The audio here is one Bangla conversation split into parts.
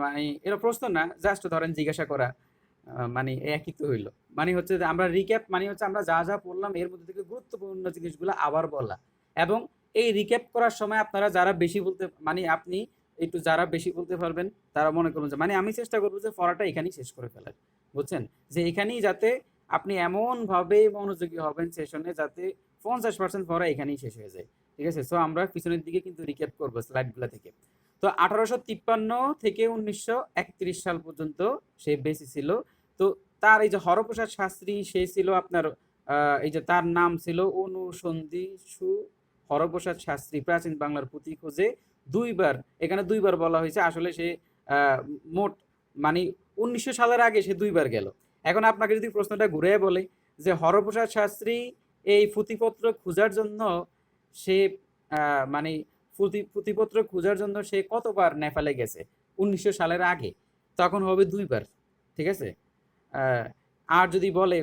মানে এটা প্রশ্ন না, জাস্ট ধরেন জিজ্ঞাসা করা, মানে একই তো হইলো। মানে হচ্ছে যে আমরা রিক্যাপ মানে হচ্ছে আমরা যা যা পড়লাম এর মধ্যে থেকে গুরুত্বপূর্ণ জিনিসগুলো আবার বলা। এবং এই রিক্যাপ করার সময় আপনারা যারা বেশি বলতে মানে আপনি একটু যারা বেশি বলতে পারবেন তারা মনে করুন যে মানে আমি চেষ্টা করবো যে পড়াটা এখানেই শেষ করে ফেলার, বুঝছেন? যে এখানেই যাতে আপনি এমন ভাবে মনোযোগী হবেন সেশনে যাতে 50% পড়া এখানেই শেষ হয়ে যায়। ঠিক আছে? সো আমরা পিছনের দিকে কিন্তু রিক্যাপ করবো স্লাইডগুলো থেকে। তো 1853 থেকে 1931 সাল পর্যন্ত সে বেঁচে ছিল। তো তার এই যে হরপ্রসাদ শাস্ত্রী সে ছিল আপনার এই যে তার নাম ছিল অনুসন্ধিৎসু হরপ্রসাদ শাস্ত্রী প্রাচীন বাংলার পুঁথি খোঁজে দুইবার, এখানে দুইবার বলা হয়েছে, আসলে সে আহ, মোট মানে 1900 সালের আগে সে দুইবার গেল। এখন আপনাকে যদি প্রশ্নটা ঘুরে বলে যে হরপ্রসাদ শাস্ত্রী এই পুঁথিপত্র খোঁজার জন্য সে মানে পুঁথিপত্র খোঁজার জন্য সে কতবার নেপালে গেছে 1900 সালের আগে, তখন হবে দুইবার। ঠিক আছে? আহ, আর যদি বলে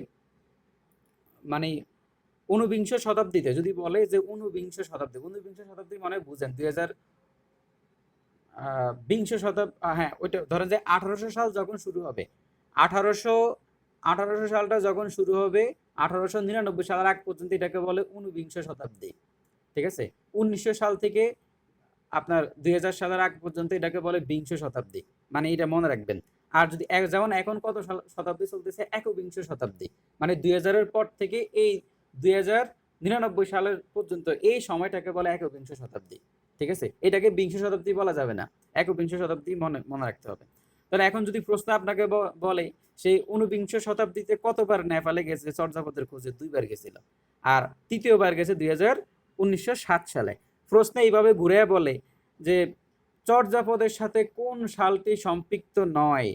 মানে ঊনবিংশ শতাব্দীতে যদি বলে যে ঊনবিংশ শতাব্দী মানে বুঝেন 2000 বিংশ শতাব্দী, হ্যাঁ ওইটা ধরেন যে 1800 সাল যখন শুরু হবে, আঠারোশো আঠারোশো সালটা যখন শুরু হবে 1899 সালের আগ পর্যন্ত এটাকে বলে ঊনবিংশ শতাব্দী। ঠিক আছে? 1900 সাল থেকে আপনার 2000 সালের আগ পর্যন্ত এটাকে বলে বিংশ শতাব্দী। মানে এটা মনে রাখবেন। আর যদি যেমন এখন কত শতাব্দী চলতেছে, একবিংশ শতাব্দী। মানে 2000-এর পর থেকে এই 2099 সালের পর্যন্ত এই সময়টাকে বলে একবিংশ শতাব্দী। ঠিক আছে? এটাকে বিংশ শতাব্দী বলা যাবে না, একবিংশ শতাব্দী মনে মনে রাখতে হবে। তাহলে এখন যদি প্রশ্ন আপনাকে বলে সেই ঊনবিংশ শতাব্দীতে কতবার নেপালে গেছে চর্যাপদের খোঁজে, দুইবার গেছিল। আর তৃতীয়বার গেছে 1907 সালে। প্রশ্ন এইভাবে ঘুরে বলে যে চর্যাপদের সাথে কোন সালটি সম্পৃক্ত নয়,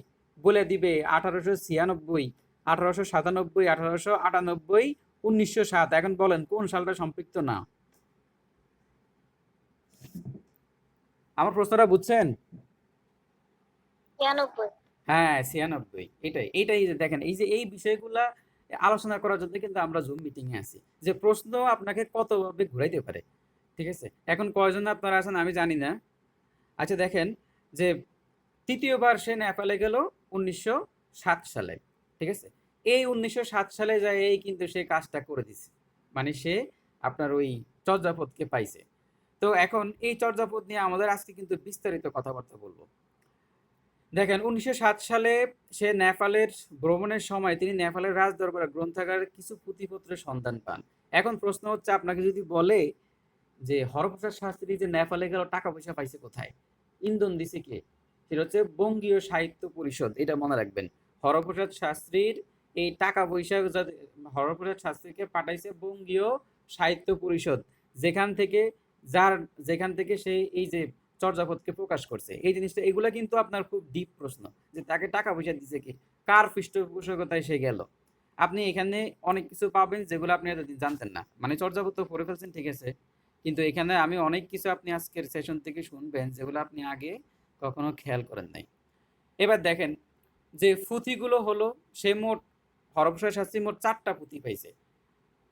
বলে দিবে 1896, 1897, 1898, 1907। এখন বলেন কোন সালটা সম্পৃক্ত না। আমার প্রশ্নটা বুঝছেন? 96। হ্যাঁ 96, এটাই এটাই যে দেখেন এই যে এই বিষয়গুলা আলোচনা করার জন্য কিন্তু আমরা জুম মিটিং এ আছি, যে প্রশ্ন আপনাকে কতভাবে ঘুরাইতে পারে। ঠিক আছে? এখন কয়জন আপনারা আছেন আমি জানি না। আচ্ছা দেখেন যে তৃতীয়বার সে নেপালে গেল 1907 সালে। ঠিক আছে? এই 1907 সালে যায় এই কিন্তু সে কাজটা করে দিছে, মানে সে আপনার ওই চর্যাপদকে পাইছে। তো এখন এই চর্যাপদ নিয়ে আমাদের আজকে কিন্তু বিস্তারিত কথাবার্তা বলবো। দেখেন 1907 সালে সে নেপালের ভ্রমণের সময় তিনি নেপালের রাজদরবারের গ্রন্থাগারে কিছু পুঁথিপত্রের সন্ধান পান। এখন প্রশ্ন হচ্ছে আপনাকে যদি বলে যে হরপ্রসাদ শাস্ত্রী যে নেপালে গেল টাকা পয়সা পাইছে কোথায়, ইন্ধন দিছে কে, সেটা হচ্ছে বঙ্গীয় সাহিত্য পরিষদ। এটা মনে রাখবেন। হরপ্রসাদ শাস্ত্রীর এই টাকা পয়সা হরপ্রসাদ শাস্ত্রীকে পাঠাইছে বঙ্গীয় সাহিত্য পরিষদ, যেখান থেকে যার যেখান থেকে সে এই যে চর্যাপদকে প্রকাশ করছে। এই জিনিসটা এগুলা কিন্তু আপনার খুব ডিপ প্রশ্ন, যে তাকে টাকা পয়সা দিছে কে, কার পৃষ্ঠপোষকতায় সে গেল। আপনি এখানে অনেক কিছু পাবেন যেগুলো আপনি এতদিন জানতেন না। মানে চর্যাপদ তো পড়ে ফেলছেন ঠিক আছে, কিন্তু এখানে আমি অনেক কিছু আপনি আজকের সেশন থেকে শুনবেন যেগুলো আপনি আগে কখনো খেয়াল করেন নাই। এবার দেখেন যে পুঁথিগুলো হলো, সে মোট হরপ্রসাদ শাস্ত্রী মোট 4টা পুঁথি পাইছে।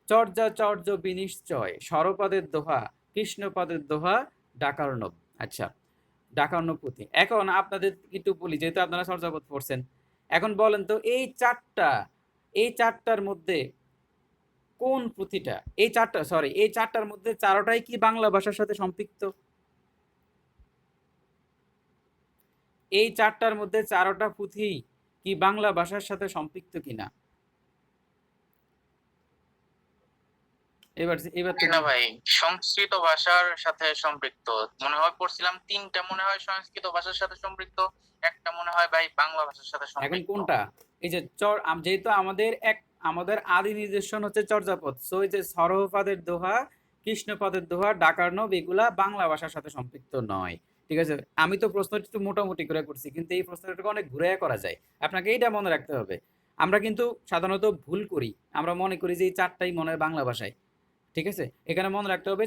চর্য বিনিশ্চয়, সরপদের দোহা, কৃষ্ণপদের দোহা, ডাকার্ণব। আচ্ছা, ডাকার্ণব পুঁথি। এখন আপনাদের একটু বলি, যেহেতু আপনারা চর্যাপদ পড়ছেন, এখন বলেন তো এই চারটার মধ্যে কোন পুঁথিটা, এই চারটার মধ্যে চারোটাই কি বাংলা ভাষার সাথে সম্পৃক্ত? এই চারটার মধ্যে চারোটা পুঁথি কি বাংলা ভাষার সাথে সম্পৃক্ত কিনা? এবার এবার না ভাই, সংস্কৃত ভাষার সাথে সম্পৃক্ত মনে হয়, পড়ছিলাম তিনটা মনে হয় সংস্কৃত ভাষার সাথে সম্পৃক্ত, একটা মনে হয় ভাই বাংলা ভাষার সাথে এখন সম্পৃক্ত। কোনটা? এই যে যেহেতু আমাদের আদি নির্দেশন হচ্ছে চর্যাপদ, সো এই যে সরোপাদের দোহা, কৃষ্ণপদের দোহা, ডাকার্ণব এগুলা বাংলা ভাষার সাথে সম্পৃক্ত নয়। ঠিক আছে? আমি তো প্রশ্নটা একটু মোটামুটি করে করছি, কিন্তু এই প্রশ্নটাকে অনেক ঘুরে করা যায়। আপনাকে এইটা মনে রাখতে হবে। আমরা কিন্তু সাধারণত ভুল করি, আমরা মনে করি যে এই চারটাই মনে হয় বাংলা ভাষায়। ঠিক আছে? এখানে মনে রাখতে হবে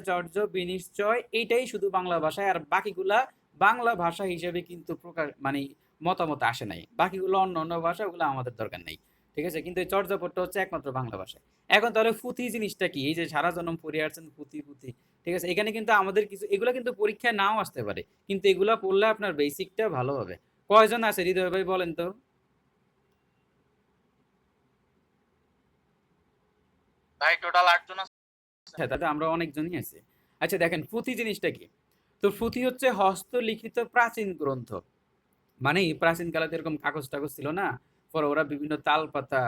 চর্য বিনিশ্চয় এইটাই শুধু বাংলা ভাষায়, আর বাকিগুলা বাংলা ভাষা হিসেবে কিন্তু প্রকাশ মানে মতামত আসে নাই। বাকিগুলো অন্য অন্য ভাষা, ওগুলো আমাদের দরকার নেই। ঠিক আছে? কিন্তু এই চর্যাপদটা হচ্ছে একমাত্র বাংলা ভাষায়। এখন তাহলে পুঁথি জিনিসটা কি? এই যে সারা জনম পড়ে আসছেন পুঁথি পুঁথি, ঠিক আছে? এখানে কিন্তু আমাদের কিছু এগুলা কিন্তু পরীক্ষায় নাও আসতে পারে, কিন্তু এগুলা পড়লে আপনার বেসিকটা ভালো হবে। কয়জন আছে হৃদয় ভাই বলেন তো? ভাই টোটাল 8 জন আছে। আচ্ছা, তাতে আমরা অনেকজনই আছি। আচ্ছা দেখেন, পুঁথি জিনিসটা কি? তো পুঁথি হচ্ছে হস্তলিখিত প্রাচীন গ্রন্থ। মানে প্রাচীনকালে তো এরকম কাগজ-টাগজ ছিল না। পরে ওরা বিভিন্ন তালপাতা,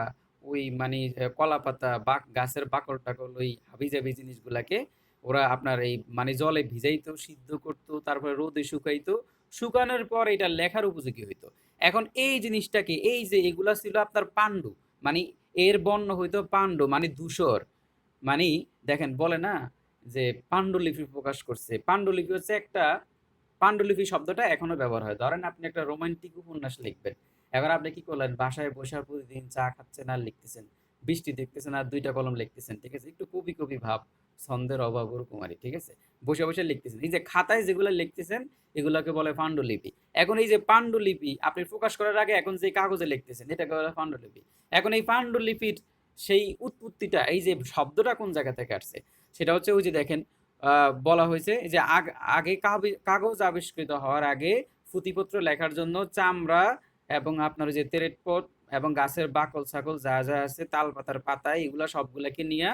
ওই মানে কলাপাতা, গাছের বাকল-টাকল, ওই হাবিজাবি জিনিসগুলাকে ওরা আপনার এই মানে জলে ভিজাইতো, সিদ্ধ করতো, তারপরে রোদে শুকাইতো। শুকানোর পর এটা লেখার উপযোগী হইতো। এখন এই জিনিসটা কি? এই যে এগুলা ছিল আপনার পান্ডু। মানে এর বর্ণ হইতো পান্ডু, মানে ধূসর। মানি দেখেন বলে না যে পাণ্ডুলিপি প্রকাশ করছে। পাণ্ডুলিপি হচ্ছে একটা, পাণ্ডুলিপি শব্দটা এখনো ব্যবহার হয়। ধরেন আপনি একটা রোমান্টিক উপন্যাস লিখবেন। এবার আপনি কি করলেন? বাসায় বসে প্রতিদিন চা খাচ্ছেন আর লিখতেছেন। বৃষ্টি দেখতেছেন আর ২ টা কলম লিখতেছেন। ঠিক আছে? একটু কবি, কবি ভাব, ছন্দের অভাব ওরকম আরকি। ঠিক আছে? বসে, বসে লিখতেছেন। এই যে খাতায় যেগুলা লিখতেছেন এগুলাকে বলে পাণ্ডুলিপি। এখন এই যে পাণ্ডুলিপি আপনি প্রকাশ করার আগে এখন যে কাগজে লিখতেছেন এটাকে বলে পাণ্ডুলিপি। এখন এই পাণ্ডুলিপির সেই উৎপত্তিটা, এই যে শব্দটা কোন জায়গা থেকে আসছে সেটা হচ্ছে ওই যে দেখেন বলা হয়েছে যে আগে কাগজ আবিষ্কৃত হওয়ার আগে পুঁথিপত্র লেখার জন্য চামড়া এবং আপনার যে তেরেটপট এবং গাছের বাকল ছাকল যা যা আছে তাল পাতার পাতায় এগুলা সবগুলাকে নিয়ে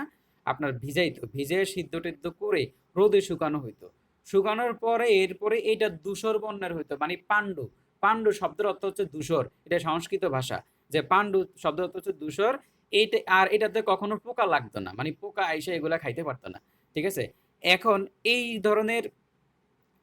আপনার ভিজাইতো, ভিজে সিদ্ধ টিদ্ধ করে রোদে শুকানো হইতো। শুকানোর পরে এরপরে এটা ধূসর বর্ণের হইতো, মানে পাণ্ডু। পাণ্ডু শব্দের অর্থ হচ্ছে ধূসর, এটা সংস্কৃত ভাষা। যে পাণ্ডু শব্দের অর্থ হচ্ছে ধূসর। এইটা আর এটাতে কখনো পোকা লাগতো না, মানে পোকা আইসা এগুলা খাইতে পারতো না। ঠিক আছে? এখন এই ধরনের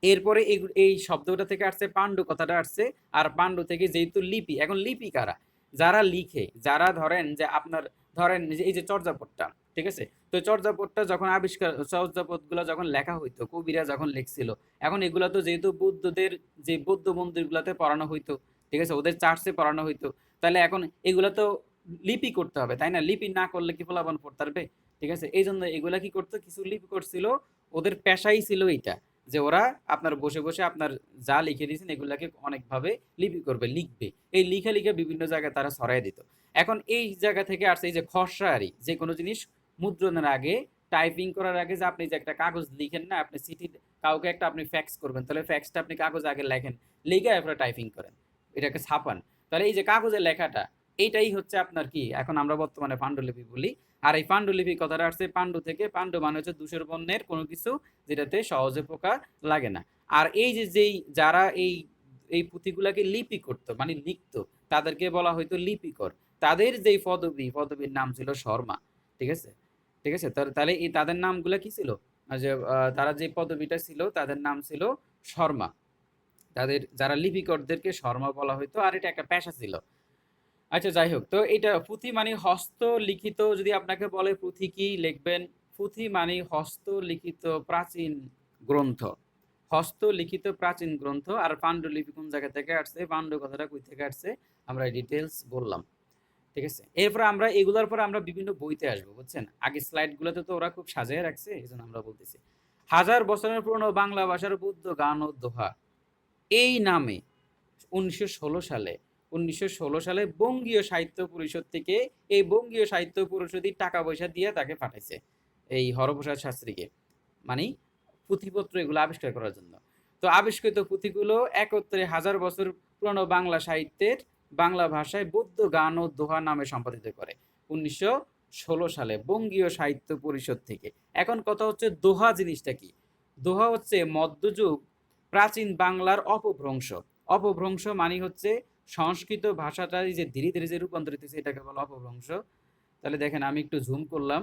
এরপরে এই শব্দটা থেকে আসছে পাণ্ডু কথাটা আসছে। আর পাণ্ডু থেকে যেহেতু লিপি, এখন লিপি কারা? যারা লিখে, যারা ধরেন যে আপনার ধরেন যে এই যে চর্যাপদটা, ঠিক আছে? তো চর্যাপদটা যখন আবিষ্কার, চর্যাপদগুলো যখন লেখা হইতো, কবিরা যখন লিখছিল, এখন এগুলা তো যেহেতু বৌদ্ধদের যে বৌদ্ধ মন্দিরগুলোতে পড়ানো হইতো, ঠিক আছে? ওদের চার্চে পড়ানো হইতো। তাহলে এখন এগুলা তো লিপি করতে হবে, তাই না? লিপি না করলে কি ফলাফল পড়তে পারবে? ঠিক আছে? এই জন্য এগুলা কি করতো? কিছু লিপি করছিল, ওদের পেশাই ছিল এইটা, যে ওরা আপনার বসে বসে আপনার যা লিখে দিয়েছেন এগুলাকে অনেকভাবে লিপি করবে, লিখবে। এই লিখে লিখে বিভিন্ন জায়গায় তারা ছড়াই দিত। এখন এই জায়গা থেকে আসছে এই যে খসড়ারি, যে কোনো জিনিস মুদ্রণের আগে, টাইপিং করার আগে যে আপনি যে একটা কাগজ লিখেন না, আপনি চিঠি কাউকে একটা আপনি ফ্যাক্স করবেন, তাহলে ফ্যাক্সটা আপনি কাগজে আগে লেখেন, লিখে এরপরে টাইপিং করেন, এটাকে ছাপান। তাহলে এই যে কাগজের লেখাটা, এইটাই হচ্ছে আপনার কি এখন আমরা বর্তমানে পাণ্ডুলিপি বলি। আর এই পাণ্ডুলিপি কথাটা আসছে পাণ্ডু থেকে। পাণ্ডু মানে হচ্ছে ধূসর বর্ণের কোনো কিছু যেটাতে সহজে পোকা লাগে না। আর এই যে যেই যারা এই এই পুঁথিগুলাকে লিপি করতো, মানে লিখতো, তাদেরকে বলা হয়তো লিপিকর। তাদের যেই পদবীর নাম ছিল শর্মা। ঠিক আছে? ঠিক আছে? তাহলে এই তাদের নামগুলা কি ছিল? যে তারা যে পদবীটা ছিল তাদের নাম ছিল শর্মা। তাদের যারা লিপিকরদেরকে শর্মা বলা হইতো, আর এটা একটা পেশা ছিল। আচ্ছা যাই হোক, তো এটা পুঁথি মানে হস্তলিখিত। যদি আপনাকে বলে পুঁথি কি লিখবেন, পুঁথি মানে হস্তলিখিত প্রাচীন গ্রন্থ। হস্তলিখিত প্রাচীন গ্রন্থ। আর পাণ্ডুলিপি কোন জায়গা থেকে আসছে, পাণ্ডু কথাটা কই থেকে আসছে আমরা ডিটেলস বললাম। ঠিক আছে? এরপর আমরা এগুলোর পর আমরা বিভিন্ন বইতে আসবো, বুঝছেন? আগে স্লাইডগুলোতে তো ওরা খুব সাজিয়ে রাখছে, এই জন্য আমরা বলতেছি। হাজার বছরের পুরনো বাংলা ভাষার বুদ্ধ গান ও দোহা এই নামে ১৯১৬ সালে বঙ্গীয় সাহিত্য পরিষদ থেকে, এই বঙ্গীয় সাহিত্য পরিষদই টাকা পয়সা দিয়ে তাকে পাঠাইছে এই হরপ্রসাদ শাস্ত্রীকে, মানে পুঁথিপত্র এগুলো আবিষ্কার করার জন্য। তো আবিষ্কৃত পুঁথিগুলো একত্রে হাজার বছর পুরনো বাংলা সাহিত্যের বাংলা ভাষায় বৌদ্ধ গান ও দোহা নামে সম্পাদিত করে ১৯১৬ সালে বঙ্গীয় সাহিত্য পরিষদ থেকে। এখন কথা হচ্ছে দোহা জিনিসটা কি? দোহা হচ্ছে মধ্যযুগ প্রাচীন বাংলার অপভ্রংশ। অপভ্রংশ মানে হচ্ছে সংস্কৃত ভাষাটা যে ধীরে ধীরে যে রূপান্তরিত হয়েছে এটাকে বলা অপভ্রংশ। তাহলে দেখেন আমি একটু জুম করলাম,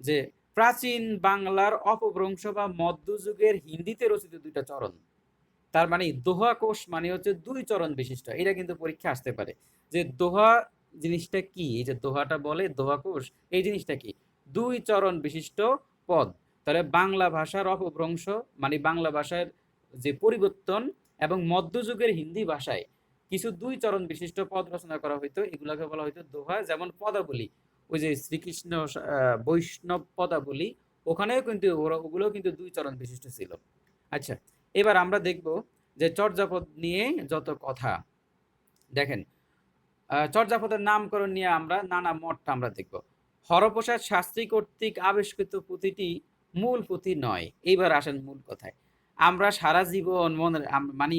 যে প্রাচীন বাংলার অপভ্রংশ বা মধ্যযুগের হিন্দিতে রচিত ২টা চরণ। তার মানে দোহা কোষ মানে হচ্ছে ২ চরণ বিশিষ্ট। এটা কিন্তু পরীক্ষা আসতে পারে যে দোহা জিনিসটা কি? এই যে দোহাটা বলে দোহা কোষ, এই জিনিসটা কি? ২ চরণ বিশিষ্ট পদ। তাহলে বাংলা ভাষার অপভ্রংশ মানে বাংলা ভাষার যে পরিবর্তন, এবং মধ্যযুগের হিন্দি ভাষায় কিছু ২ চরণ বিশিষ্ট পদ রচনা করা হইতো, এগুলোকে বলা হইতো দোহা। যেমন পদাবলী, ওই যে শ্রীকৃষ্ণ বৈষ্ণব পদাবলী, ওখানেও কিন্তু ওগুলোও কিন্তু ২ চরণ বিশিষ্ট ছিল। আচ্ছা, এবার আমরা দেখব যে চর্যাপদ নিয়ে যত কথা। দেখেন, চর্যাপদের নামকরণ নিয়ে আমরা নানা মতটা আমরা দেখব। হরপ্রসাদ শাস্ত্রী কর্তৃক আবিষ্কৃত পুঁথিটি মূল পুঁথি নয়। এইবার আসেন মূল কথায়। আমরা সারা জীবন মানে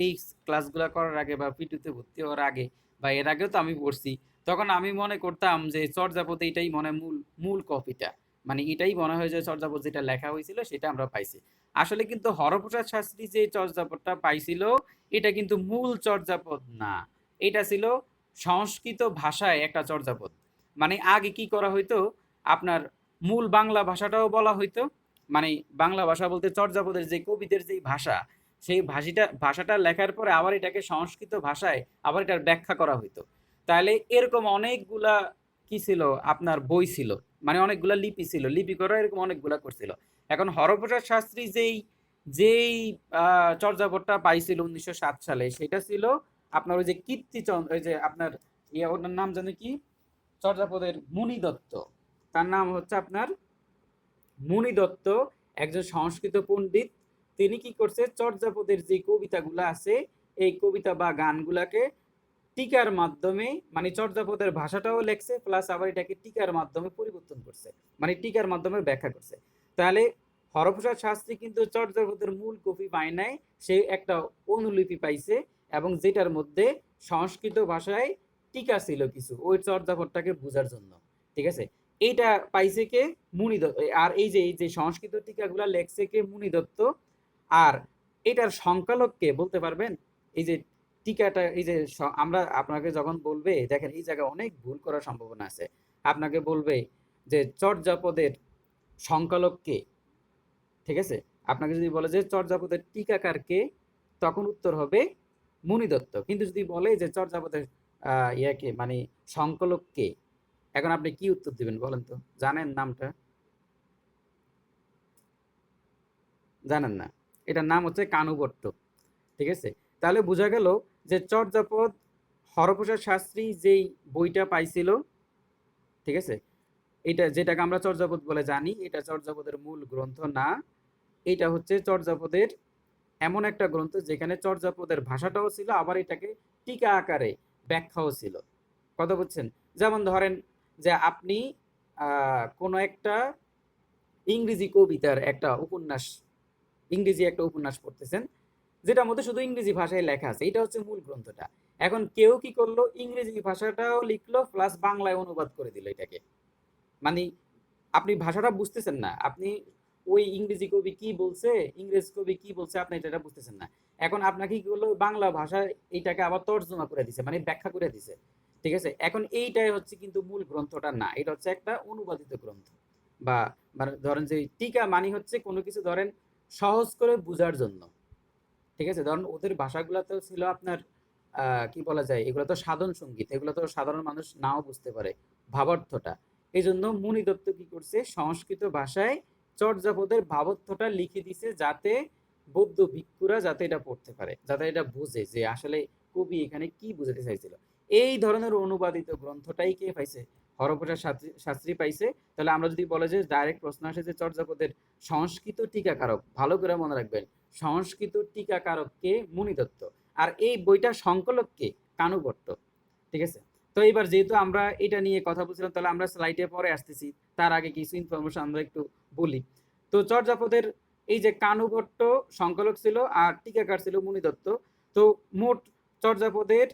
এই ক্লাসগুলা করার আগে বা পিটুতে ভর্তি হওয়ার আগে বা এর আগেও তো আমি পড়ছি, তখন আমি মনে করতাম যে চর্যাপদ এটাই মনে হয় মূল মূল কপিটা, মানে এটাই মনে হয় যে চর্যাপদ যেটা লেখা হয়েছিল সেটা আমরা পাইছি। আসলে কিন্তু হরপ্রসাদ শাস্ত্রী যে চর্যাপদটা পাইছিল এটা কিন্তু মূল চর্যাপদ না, এটা ছিল সংস্কৃত ভাষায় একটা চর্যাপদ। মানে আগে কি করা হইতো, আপনার মূল বাংলা ভাষাটাও বলা হইতো, মানে বাংলা ভাষা বলতে চর্যাপদের যে কবিদের যে ভাষা, সেই ভাষাটা লেখার পরে আবার এটাকে সংস্কৃত ভাষায় আবার এটার ব্যাখ্যা করা হইতো। তাহলে এরকম অনেকগুলা কি ছিল, আপনার বই ছিল, মানে অনেকগুলা লিপি ছিল, লিপি করা এরকম অনেকগুলা করছিল। এখন হরপ্রসাদ শাস্ত্রী যেই যেই চর্যাপদটা পাইছিল 1907 সালে, সেটা ছিল আপনার ওই যে কীর্তিচন্দ্র, ওই যে আপনার ওনার নাম জানে কি, চর্যাপদের মুনি দত্ত, তার নাম হচ্ছে আপনার মুনি দত্ত, একজন সংস্কৃত পণ্ডিত। তিনি কি করছে, চর্যাপদের যে কবিতাগুলো আছে এই কবিতা বা গানগুলাকে টিকার মাধ্যমে, মানে চর্যাপদের ভাষাটাও লেখছে প্লাস আবার এটাকে টিকার মাধ্যমে পরিবর্তন করছে, মানে টিকার মাধ্যমে ব্যাখ্যা করছে। তাহলে হরপ্রসাদ শাস্ত্রী কিন্তু চর্যাপদের মূল কপি পায় নাই, সে একটা অনুলিপি পাইছে, এবং যেটার মধ্যে সংস্কৃত ভাষায় টিকা ছিল কিছু ওই চর্যাপদটাকে বোঝার জন্য। ঠিক আছে, এইটা পাইছে কে, মুনি দত্ত। আর এই যে সংস্কৃত টিকাগুলা লেখছে কে, মুনি দত্ত। আর এটার সংকলক কে বলতে পারবেন? এই যে টিকাটা, এই যে আমরা আপনাকে যখন বলবে, দেখেন এই জায়গায় অনেক ভুল করার সম্ভাবনা আছে। আপনাকে বলবে যে চর্যাপদের সংকলক কে, ঠিক আছে, আপনাকে যদি বলে যে চর্যাপদের টিকাকার কে, তখন উত্তর হবে মুনি দত্ত। কিন্তু যদি বলে যে চর্যাপদের ইয়াকে মানে সংকলক কে, এখন আপনি কি উত্তর দিবেন বলেন তো, জানেন নামটা? জানেন না? এটার নাম হচ্ছে কানুবট্ট। ঠিক আছে, তাহলে বোঝা গেল যে চর্যাপদ হরপ্রসাদ শাস্ত্রী যেই বইটা পাইছিল, ঠিক আছে, এটা যেটাকে আমরা চর্যাপদ বলে জানি, এটা চর্যাপদের মূল গ্রন্থ না। এটা হচ্ছে চর্যাপদের এমন একটা গ্রন্থ যেখানে চর্যাপদের ভাষাটাও ছিল, আবার এটাকে টিকা আকারে ব্যাখ্যাও ছিল। কথা বুঝছেন? যেমন ধরেন যে আপনি কোনো একটা ইংরেজি কবিতার একটা উপন্যাস, ইংরেজি একটা উপন্যাস পড়তেছেন, যেটার মধ্যে শুধু ইংরেজি ভাষায় লেখা আছে, এটা হচ্ছে মূল গ্রন্থটা। এখন কেউ কি করলো, ইংরেজি ভাষাটাও লিখলো প্লাস বাংলায় অনুবাদ করে দিল এটাকে, মানে আপনি ভাষাটা বুঝতেছেন না, আপনি ওই ইংরেজি কবি কি বলছে, ইংরেজ কবি কি বলছে, আপনি এটা বুঝতেছেন না। এখন আপনাকে কি করলো, বাংলা ভাষায় এইটাকে আবার তর্জমা করে দিছে, মানে ব্যাখ্যা করে দিছে। ঠিক আছে, এখন এইটাই হচ্ছে কিন্তু মূল গ্রন্থটা না, এটা হচ্ছে একটা অনুবাদিত গ্রন্থ। বা মানে ধরেন যে টিকা মানে হচ্ছে কোনো কিছু ধরেন সহজ করে বোঝার জন্য। ঠিক আছে, ধরুন ওদের ভাষাগুলোতেও ছিল আপনার কি বলা যায়, এগুলো তো সাধন সঙ্গীত, এগুলো তো সাধারণ মানুষ নাও বুঝতে পারে ভাবার্থটা। এই জন্য মুনি দত্ত কি করছে, সংস্কৃত ভাষায় চর্যাপদের ভাবার্থটা লিখে দিছে, যাতে বৌদ্ধ ভিক্ষুরা যাতে এটা পড়তে পারে, যাতে এটা বুঝে যে আসলে কবি এখানে কি বুঝাতে চাইছিল। এই ধরনের অনুবাদিত গ্রন্থটাই কে পাইছে, হরপ্রসাদ শাস্ত্রী পাইছে। তাহলে আমরা যদি বলে যে ডাইরেক্ট প্রশ্ন আসে যে চর্যাপদের সংস্কৃত টিকাকারক, ভালো করে মনে রাখবেন, সংস্কৃত টিকাকারককে মুনি দত্ত, আর এই বইটা সংকলককে কানুভট্ট। ঠিক আছে, তো এবার যেহেতু আমরা এটা নিয়ে কথা বলছিলাম, তাহলে আমরা স্লাইডে পরে আসতেছি, তার আগে কিছু ইনফরমেশন আমরা একটু বলি। তো চর্যাপদের এই যে কানুভট্ট সংকলক ছিল আর টিকাকার ছিল মুনি দত্ত। তো মোট চর্যাপদের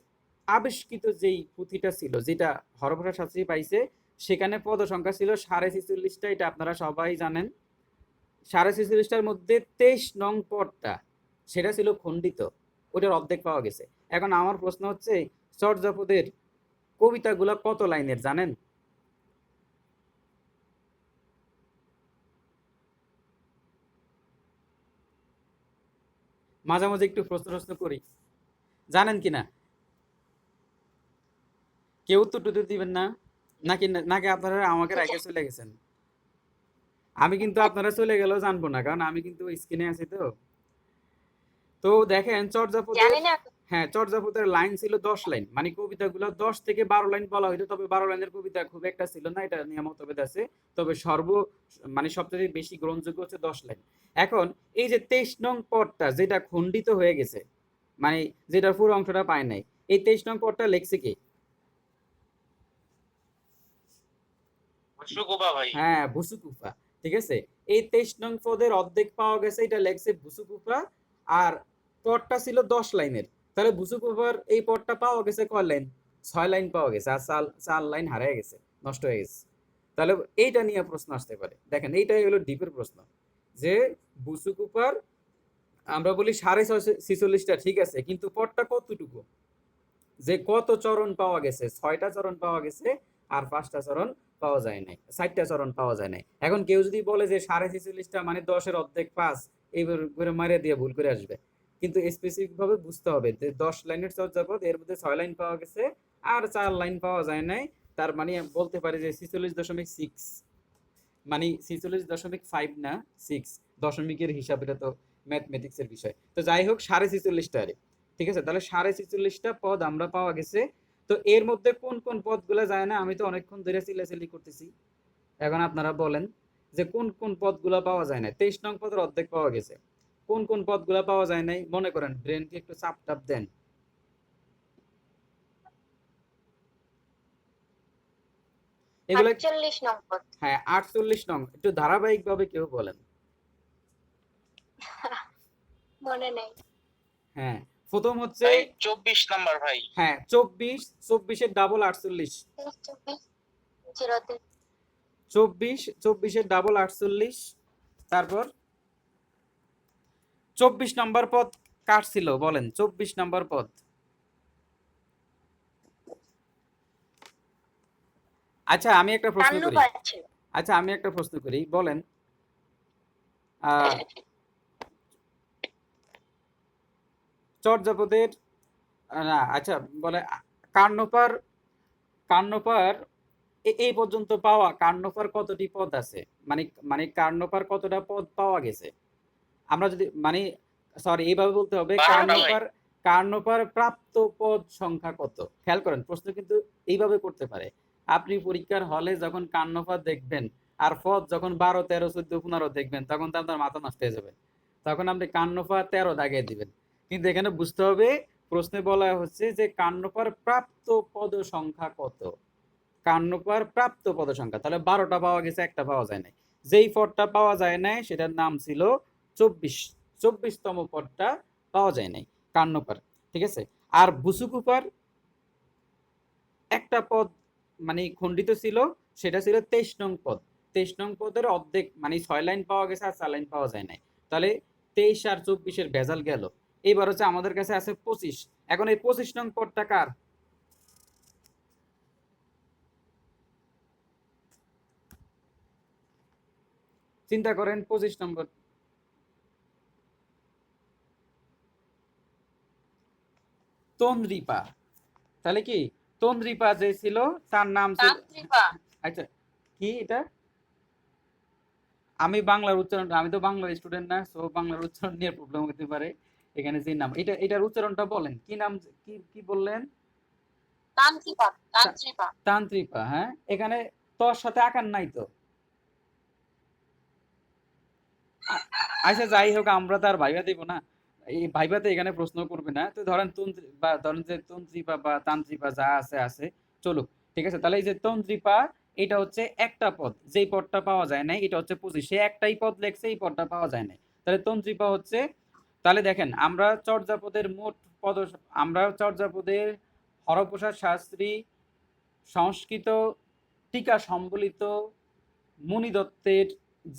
আবিষ্কৃত যেই পুঁথিটা ছিল, যেটা হরপ্রসাদ শাস্ত্রী পাইছে, সেখানে পদ সংখ্যা ছিল 46.5টা, এটা আপনারা সবাই জানেন। 46.5টার মধ্যে 23 নং পদটা সেটা ছিল খণ্ডিত, ওটার অর্ধেক পাওয়া গেছে। এখন আমার প্রশ্ন হচ্ছে, চর্যাপদের কবিতাগুলো কত লাইনের জানেন? মাঝে মাঝে একটু প্রশ্ন করি, জানেন কিনা? কেউ উত্তর টুত্তর দিবেন না, নাকি নাকি আপনারা আমাকে রেখে চলে গেছেন? আমি কিন্তু আপনারা চলে গেলেও জানবো না, কারণ আমি কিন্তু স্ক্রিনে আছি। তো তো দেখেন চর্যাপদের, জানি না। হ্যাঁ চর্যাপদের লাইন ছিল 10 লাইন, মানে কবিতাগুলো 10 থেকে 12 লাইন বলা হইতো, তবে 12 লাইনের কবিতা খুব একটা ছিল না, এটা নিয়ে মতভেদ আছে। তবে মানে সবচেয়ে বেশি গ্রহণযোগ্য হচ্ছে 10 লাইন। এখন এই যে 23 নং পদটা যেটা খণ্ডিত হয়ে গেছে, মানে যেটা পুরো অংশটা পায় নাই, এই 23 নং পদটা লেখছে কে? সুকুবা ভাই। হ্যাঁ, ভুসুকুফা। ঠিক আছে, এই 23 নং পদের অর্ধেক পাওয়া গেছে, এটা লেখছে বুসুকুফা, আর পদটা ছিল 10 লাইনের। তাহলে বুসুকুফার এই পদটা পাওয়া গেছে কয় লাইন? 6 লাইন পাওয়া গেছে, আর 4 লাইন হারিয়ে গেছে, নষ্ট হয়ে গেছে। তাহলে এইটা নিয়ে প্রশ্ন আসতে পারে। দেখেন এইটাই হলো ডিপের প্রশ্ন, যে বুসুকুফার আমরা বলি 46.46টা ঠিক আছে, কিন্তু পদটা কতটুকু, যে কত চরণ পাওয়া গেছে, 6টা চরণ পাওয়া গেছে আর 5টা চরণ পাওয়া যায় নাই, 4টা চরণ পাওয়া যায় নাই। এখন কেউ যদি বলে যে 46.46টা মানে 10-এর অর্ধেক 5, এইবার করে মারিয়ে দিয়ে ভুল করে আসবে। কিন্তু স্পেসিফিক ভাবে বুঝতে হবে যে 10 লাইনের চর্যাপদ, এর মধ্যে 6 লাইন পাওয়া গেছে আর 4 লাইন পাওয়া যায় নাই। তার মানে বলতে পারি যে 46.6, মানে 46.5 না 6, দশমিকের হিসাব, এটা তো ম্যাথমেটিক্সের বিষয়। তো যাই হোক 46.5টা আরে, ঠিক আছে। তাহলে 46.5টা পদ আমরা পাওয়া গেছে। তো এর মধ্যে কোন কোন পদগুলো যায় না, আমি তো অনেকক্ষণ ধরে চিল্লাচিল্লি করতেছি, এখন আপনারা বলেন যে কোন কোন পদগুলো পাওয়া যায় না। 23 নং পদের অর্ধেক পাওয়া গেছে, কোন কোন পদগুলো পাওয়া যায় নাই মনে করেন, ব্রেনকে একটু চাপ টাপ দেন। এগুলো 48 নং পদ। হ্যাঁ 48 নং, একটু ধারাবাহিক ভাবে কেউ বলেন। মনে নেই। হ্যাঁ প্রথম হচ্ছে, ভাই 24 নাম্বার ভাই। হ্যাঁ 24, 24-এর ডাবল 48, 24 24, 24-এর ডাবল 48। তারপর 24 নম্বর পদ কার ছিল বলেন, 24 নম্বর পদ। আচ্ছা আমি একটা প্রশ্ন করি, আচ্ছা আমি একটা প্রশ্ন করি, বলেন চর্যাপদের না, আচ্ছা বলে কার্নপার, কার্নপার এই পর্যন্ত পাওয়া কার্নপার কতটি পদ আছে, মানে মানে কার্নপার কতটা পদ পাওয়া গেছে। আমরা যদি মানে সরি এইভাবে বলতে হবে, 12টা ভাই। কার্নপার, কার্নপার প্রাপ্ত পদ সংখ্যা কত। খেয়াল করেন প্রশ্ন কিন্তু এইভাবে করতে পারে। আপনি পরীক্ষার হলে যখন কার্নপার দেখবেন আর পদ যখন 12, 13, 14, 15 দেখবেন, তখন তো আপনার মাথা নষ্ট হয়ে যাবে, তখন আপনি কার্নপার 13 দাগিয়ে দিবেন। কিন্তু এখানে বুঝতে হবে, প্রশ্নে বলা হচ্ছে যে কার্নপার প্রাপ্ত পদ সংখ্যা কত, কার্নপার প্রাপ্ত পদ সংখ্যা। তাহলে 12টা পাওয়া গেছে, একটা পাওয়া যায় নাই। যেই পদটা পাওয়া যায় নাই সেটার নাম ছিল 24, 24তম পদটা পাওয়া যায় নাই কার্নপার, ঠিক আছে। আর বুসুকুপার একটা পদ মানে খণ্ডিত ছিল, সেটা ছিল 23 নং পদ। 23 নং পদের অর্ধেক মানে 6 লাইন পাওয়া গেছে আর 4 লাইন পাওয়া যায় নাই। তাহলে 23 আর 24-এর ভেজাল গেল। এইবার হচ্ছে আমাদের কাছে আছে 25। এখন এই 25 নং পদটা কার? চিন্তা করেন 25 নম্বর। তন্দ্রিপা। তাহলে কি তন্দ্রিপা যে ছিল তার নাম ছিল, আচ্ছা কি এটা, আমি বাংলার উচ্চারণ, আমি তো বাংলার স্টুডেন্ট না, সো বাংলার উচ্চারণ নিয়ে প্রবলেম হতে পারে। এখানে যে নাম, এটা এটার উচ্চারণটা বলেন, কি নাম, কি কি বললেন? তান্ত্রিপা। হ্যাঁ এখানে তোর সাথে আকার নাই তো। আচ্ছা যাই হোক, আমরা তার ভাইবা দিব না, এই ভাইবাতে এখানে প্রশ্ন করবে না। তো ধরেন তন্ত্রী বা ধরেন যে তন্ত্রীপা বা তান্ত্রিপা যা আছে আছে, চলুক, ঠিক আছে। তাহলে এই যে তন্ত্রীপা, এটা হচ্ছে একটা পদ, যেই পদটা পাওয়া যায় না, এটা হচ্ছে 25, সে একটাই পদ লেখছে, এই পদটা পাওয়া যায় না। তাহলে তন্ত্রীপা হচ্ছে, তাহলে দেখেন আমরা চর্যাপদের মোট পদ, আমরা চর্যাপদের হরপ্রসাদ শাস্ত্রী সংস্কৃত টিকা সম্বলিত মুনি দত্তের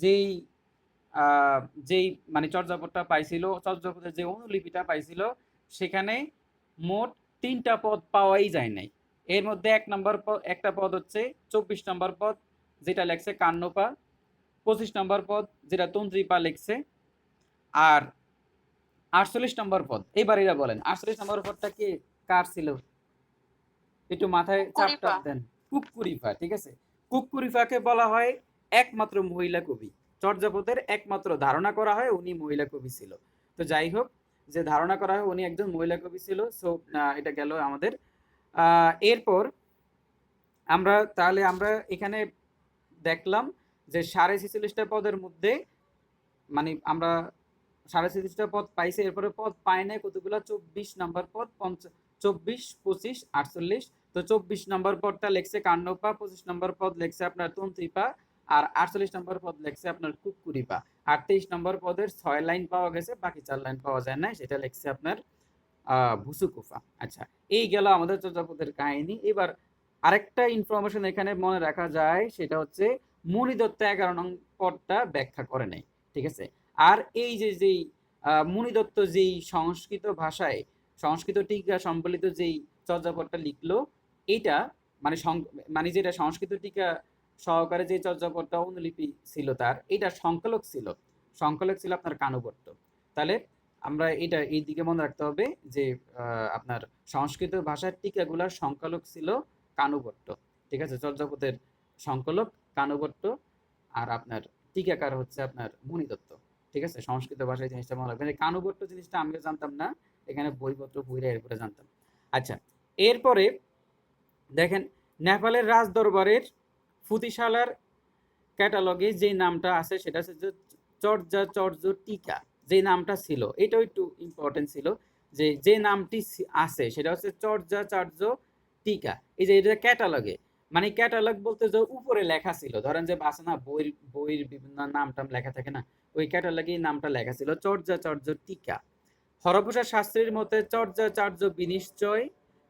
যেই যেই মানে চর্যাপদটা পাইছিল, চর্যাপদের যে অনুলিপিটা পাইছিল, সেখানে মোট 3টা পদ পাওয়াই যায় নাই। এর মধ্যে একটা পদ হচ্ছে 24 নম্বর পদ, যেটা লেখছে কান্নপা, 25 নম্বর পদ যেটা তন্ত্রীপা লেখছে, আর 48 নম্বর পদ। এবার এরা বলেন 48 নম্বর পদটা কি কার ছিল, একটু মাথায় চাপ টাপ দেন। কুক্কুরিফা, ঠিক আছে। কুক্কুরিফাকে বলা হয় একমাত্র মহিলা কবি, চর্যাপদের একমাত্র ধারণা করা হয় উনি মহিলা কবি ছিল। তো যাই হোক, যে ধারণা করা হয় উনি একজন মহিলা কবি ছিল, সো এটা গেল আমাদের। এরপর আমরা তাহলে আমরা এখানে দেখলাম যে 46.5টা পদের মধ্যে মানে আমরা 46.5টা পদ পাইছে, এরপরে পদ পাই নাই কতগুলো, 24 নাম্বার পদ, 24, 25, 48। তো 24 নম্বর পদটা লেখছে কান্নপা, 25 নম্বর পদ লেখছে আপনার তন্ত্রীপা, আর 48 নম্বর পদ লেখছে আপনার কুকুরিপা। আর 23 নম্বর পদের 6 লাইন পাওয়া গেছে, বাকি 4 লাইন পাওয়া যায় না, সেটা লেখছে আপনার ভুসুকুফা। আচ্ছা, এই গেল আমাদের চর্যাপদের কাহিনী। এবার আরেকটা ইনফরমেশন এখানে মনে রাখা যায়, সেটা হচ্ছে মণিদত্ত 11 নং পদটা ব্যাখ্যা করে নাই, ঠিক আছে। আর এই যে যেই মণিদত্ত যেই সংস্কৃত ভাষায় সংস্কৃত টিকা সম্বলিত যেই চর্যাপদটা লিখলো, এইটা মানে মানে যেটা সংস্কৃত টিকা সহকারে যে চর্যাপদটা অনুলিপি ছিল তার, এটা সংকলক ছিল আপনার কানুভট্ট। তাহলে আমরা এটা এই দিকে মনে রাখতে হবে যে আপনার সংস্কৃত ভাষার টিকাগুলার সংকলক ছিল কানুভট্ট, ঠিক আছে। চর্যাপদের সংকলক কানুভট্ট, আর আপনার টিকাকার হচ্ছে আপনার মণিদত্ত, ঠিক আছে। সংস্কৃত ভাষায় জিনিসটা মনে রাখবেন। এই কানুভট্ট জিনিসটা আমিও জানতাম না, এখানে বইপত্র পড়ে এরপরে জানতাম। আচ্ছা, এরপরে দেখেন নেপালের রাজ দরবারের ফুতিশালার ক্যাটালগে যে নামটা আছে সেটা হচ্ছে যে চর্যাচর্য টিকা, যে নামটা ছিল এটাও একটু ইম্পর্টেন্ট ছিল, যে যে নামটি আছে সেটা হচ্ছে চর্যাচার্য টিকা। এই যে এটা ক্যাটালগে, মানে ক্যাটালগ বলতে যে উপরে লেখা ছিল, ধরেন যে আছে না বইয়ের বিভিন্ন নাম টাম লেখা থাকে না, ওই ক্যাটালগে নামটা লেখা ছিল চর্যাচার্য টিকা। হরপ্রসাদ শাস্ত্রীর মতে চর্যাচার্য বিনিশ্চয়,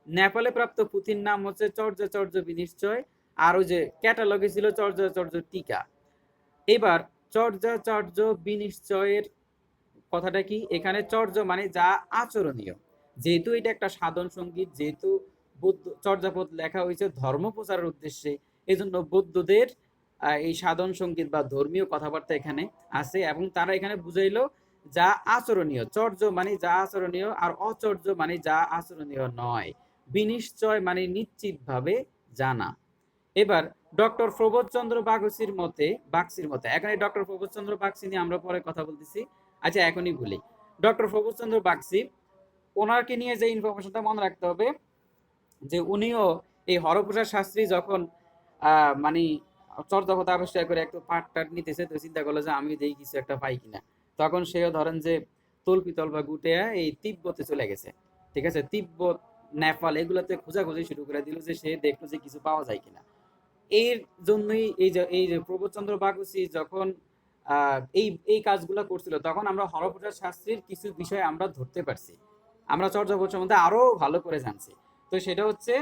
নেপালে প্রাপ্ত পুঁথির নাম হচ্ছে চর্যাচর্য বিনিশ্চয়, আর ওই যে ক্যাটালগে ছিল চর্যাচর্য টিকা। এবার চর্যাচর্য বিনিশ্চয়ের কথাটা কি, এখানে চর্য মানে যা আচরণীয়, যেহেতু এটা একটা সাধন সঙ্গীত, যেহেতু বৌদ্ধ চর্যাপদ লেখা হয়েছে ধর্ম প্রচারের উদ্দেশ্যে, এই জন্য বৌদ্ধদের এই সাধন সঙ্গীত বা ধর্মীয় কথাবার্তা এখানে আছে, এবং তারা এখানে বুঝাইলো যা আচরণীয়। চর্য মানে যা আচরণীয়, আর অচর্য মানে যা আচরণীয় নয়। বিনিশ্চয় মানে নিশ্চিতভাবে জানা। এবার ডক্টর প্রবোধচন্দ্র বাগচির মতে এখানে ডক্টর প্রবোধচন্দ্র বাগচি নিয়ে আমরা পরে কথা বলতেছি। আচ্ছা, এখনই বলি, ডক্টর প্রবোধচন্দ্র বাগচি, ওনাকে নিয়ে যে ইনফরমেশনটা মনে রাখতে হবে, যে উনিও এই হরপ্রসাদ শাস্ত্রী যখন মানে চর্যাপদ আবিষ্কার করে একটু পাট টাট নিতেছে, তো চিন্তা করলো যে আমি দেখি কিছু একটা পাই কিনা। তখন সেও ধরেন যে তল্পিতল বা গুটিয়া এই তিব্বতে চলে গেছে, ঠিক আছে। তিব্বত, নেপাল এগুলোতে খোঁজাখুঁজি শুরু করে দিল, যে সে দেখলো যে কিছু পাওয়া যায় কিনা। এর জন্যই এই যে প্রবোধচন্দ্র বাগচি যখন এই এই কাজগুলো করছিল, তখন আমরা হরপ্রসাদ শাস্ত্রীর কিছু বিষয় আমরা ধরতে পারছি, আমরা চর্যাপদ সম্বন্ধে আরো ভালো করে জানছি। তো সেটা হচ্ছে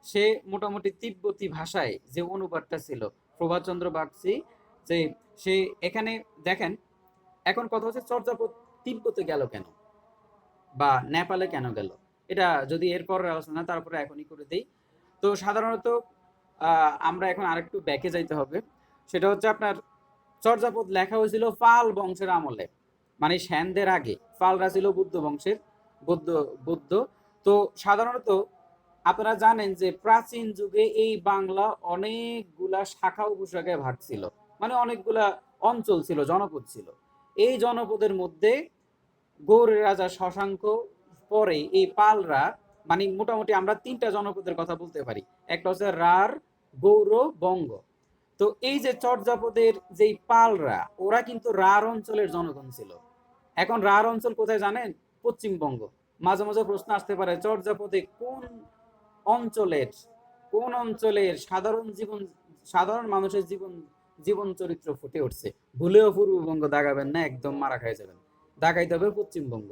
সে মোটামুটি তিব্বতী ভাষায় যে অনুবাদটা ছিল প্রভাতচন্দ্র বাগচি, যে সে এখানে দেখেন, এখন কথা হচ্ছে চর্যাপদ তিব্বতে গেল কেন বা নেপালে কেন গেল, এটা যদি এরপর আলোচনা, তারপরে এখনই করে দেই। তো সাধারণত আমরা এখন আরেকটু ব্যাকে যাইতে হবে, সেটা হচ্ছে আপনার চর্যাপদ লেখা হয়েছিল পাল বংশের আমলে, মানে সেনদের আগে। পালরা ছিল বুদ্ধ বংশের, বৌদ্ধ বৌদ্ধ তো সাধারণত আপনারা জানেন যে প্রাচীন যুগে এই বাংলা অনেকগুলা শাখা উপশাখায় ভাগ ছিল, মানে অনেকগুলা অঞ্চল ছিল, জনপদ ছিল। এই জনপদের মধ্যে গৌড়ের রাজা শশাঙ্ক, পরে এই পালরা, মানে মোটামুটি আমরা 3টা জনপদের কথা বলতে পারি। একটা হচ্ছে রার, গৌড়, বঙ্গ। তো এই যে চর্যাপদের যেই পালরা, ওরা কিন্তু রার অঞ্চলের জনগণ ছিল। এখন রার অঞ্চল কোথায় জানেন? পশ্চিমবঙ্গ। মাঝে মাঝে প্রশ্ন আসতে পারে চর্যাপদে অঞ্চলের কোন অঞ্চলের সাধারণ মানুষের জীবন চরিত্র ফুটে উঠছে। ভুলেও পূর্ববঙ্গ দাগাবেন না, একদম মারা খাই যাবেন। দাগাইতে হবে পশ্চিমবঙ্গ,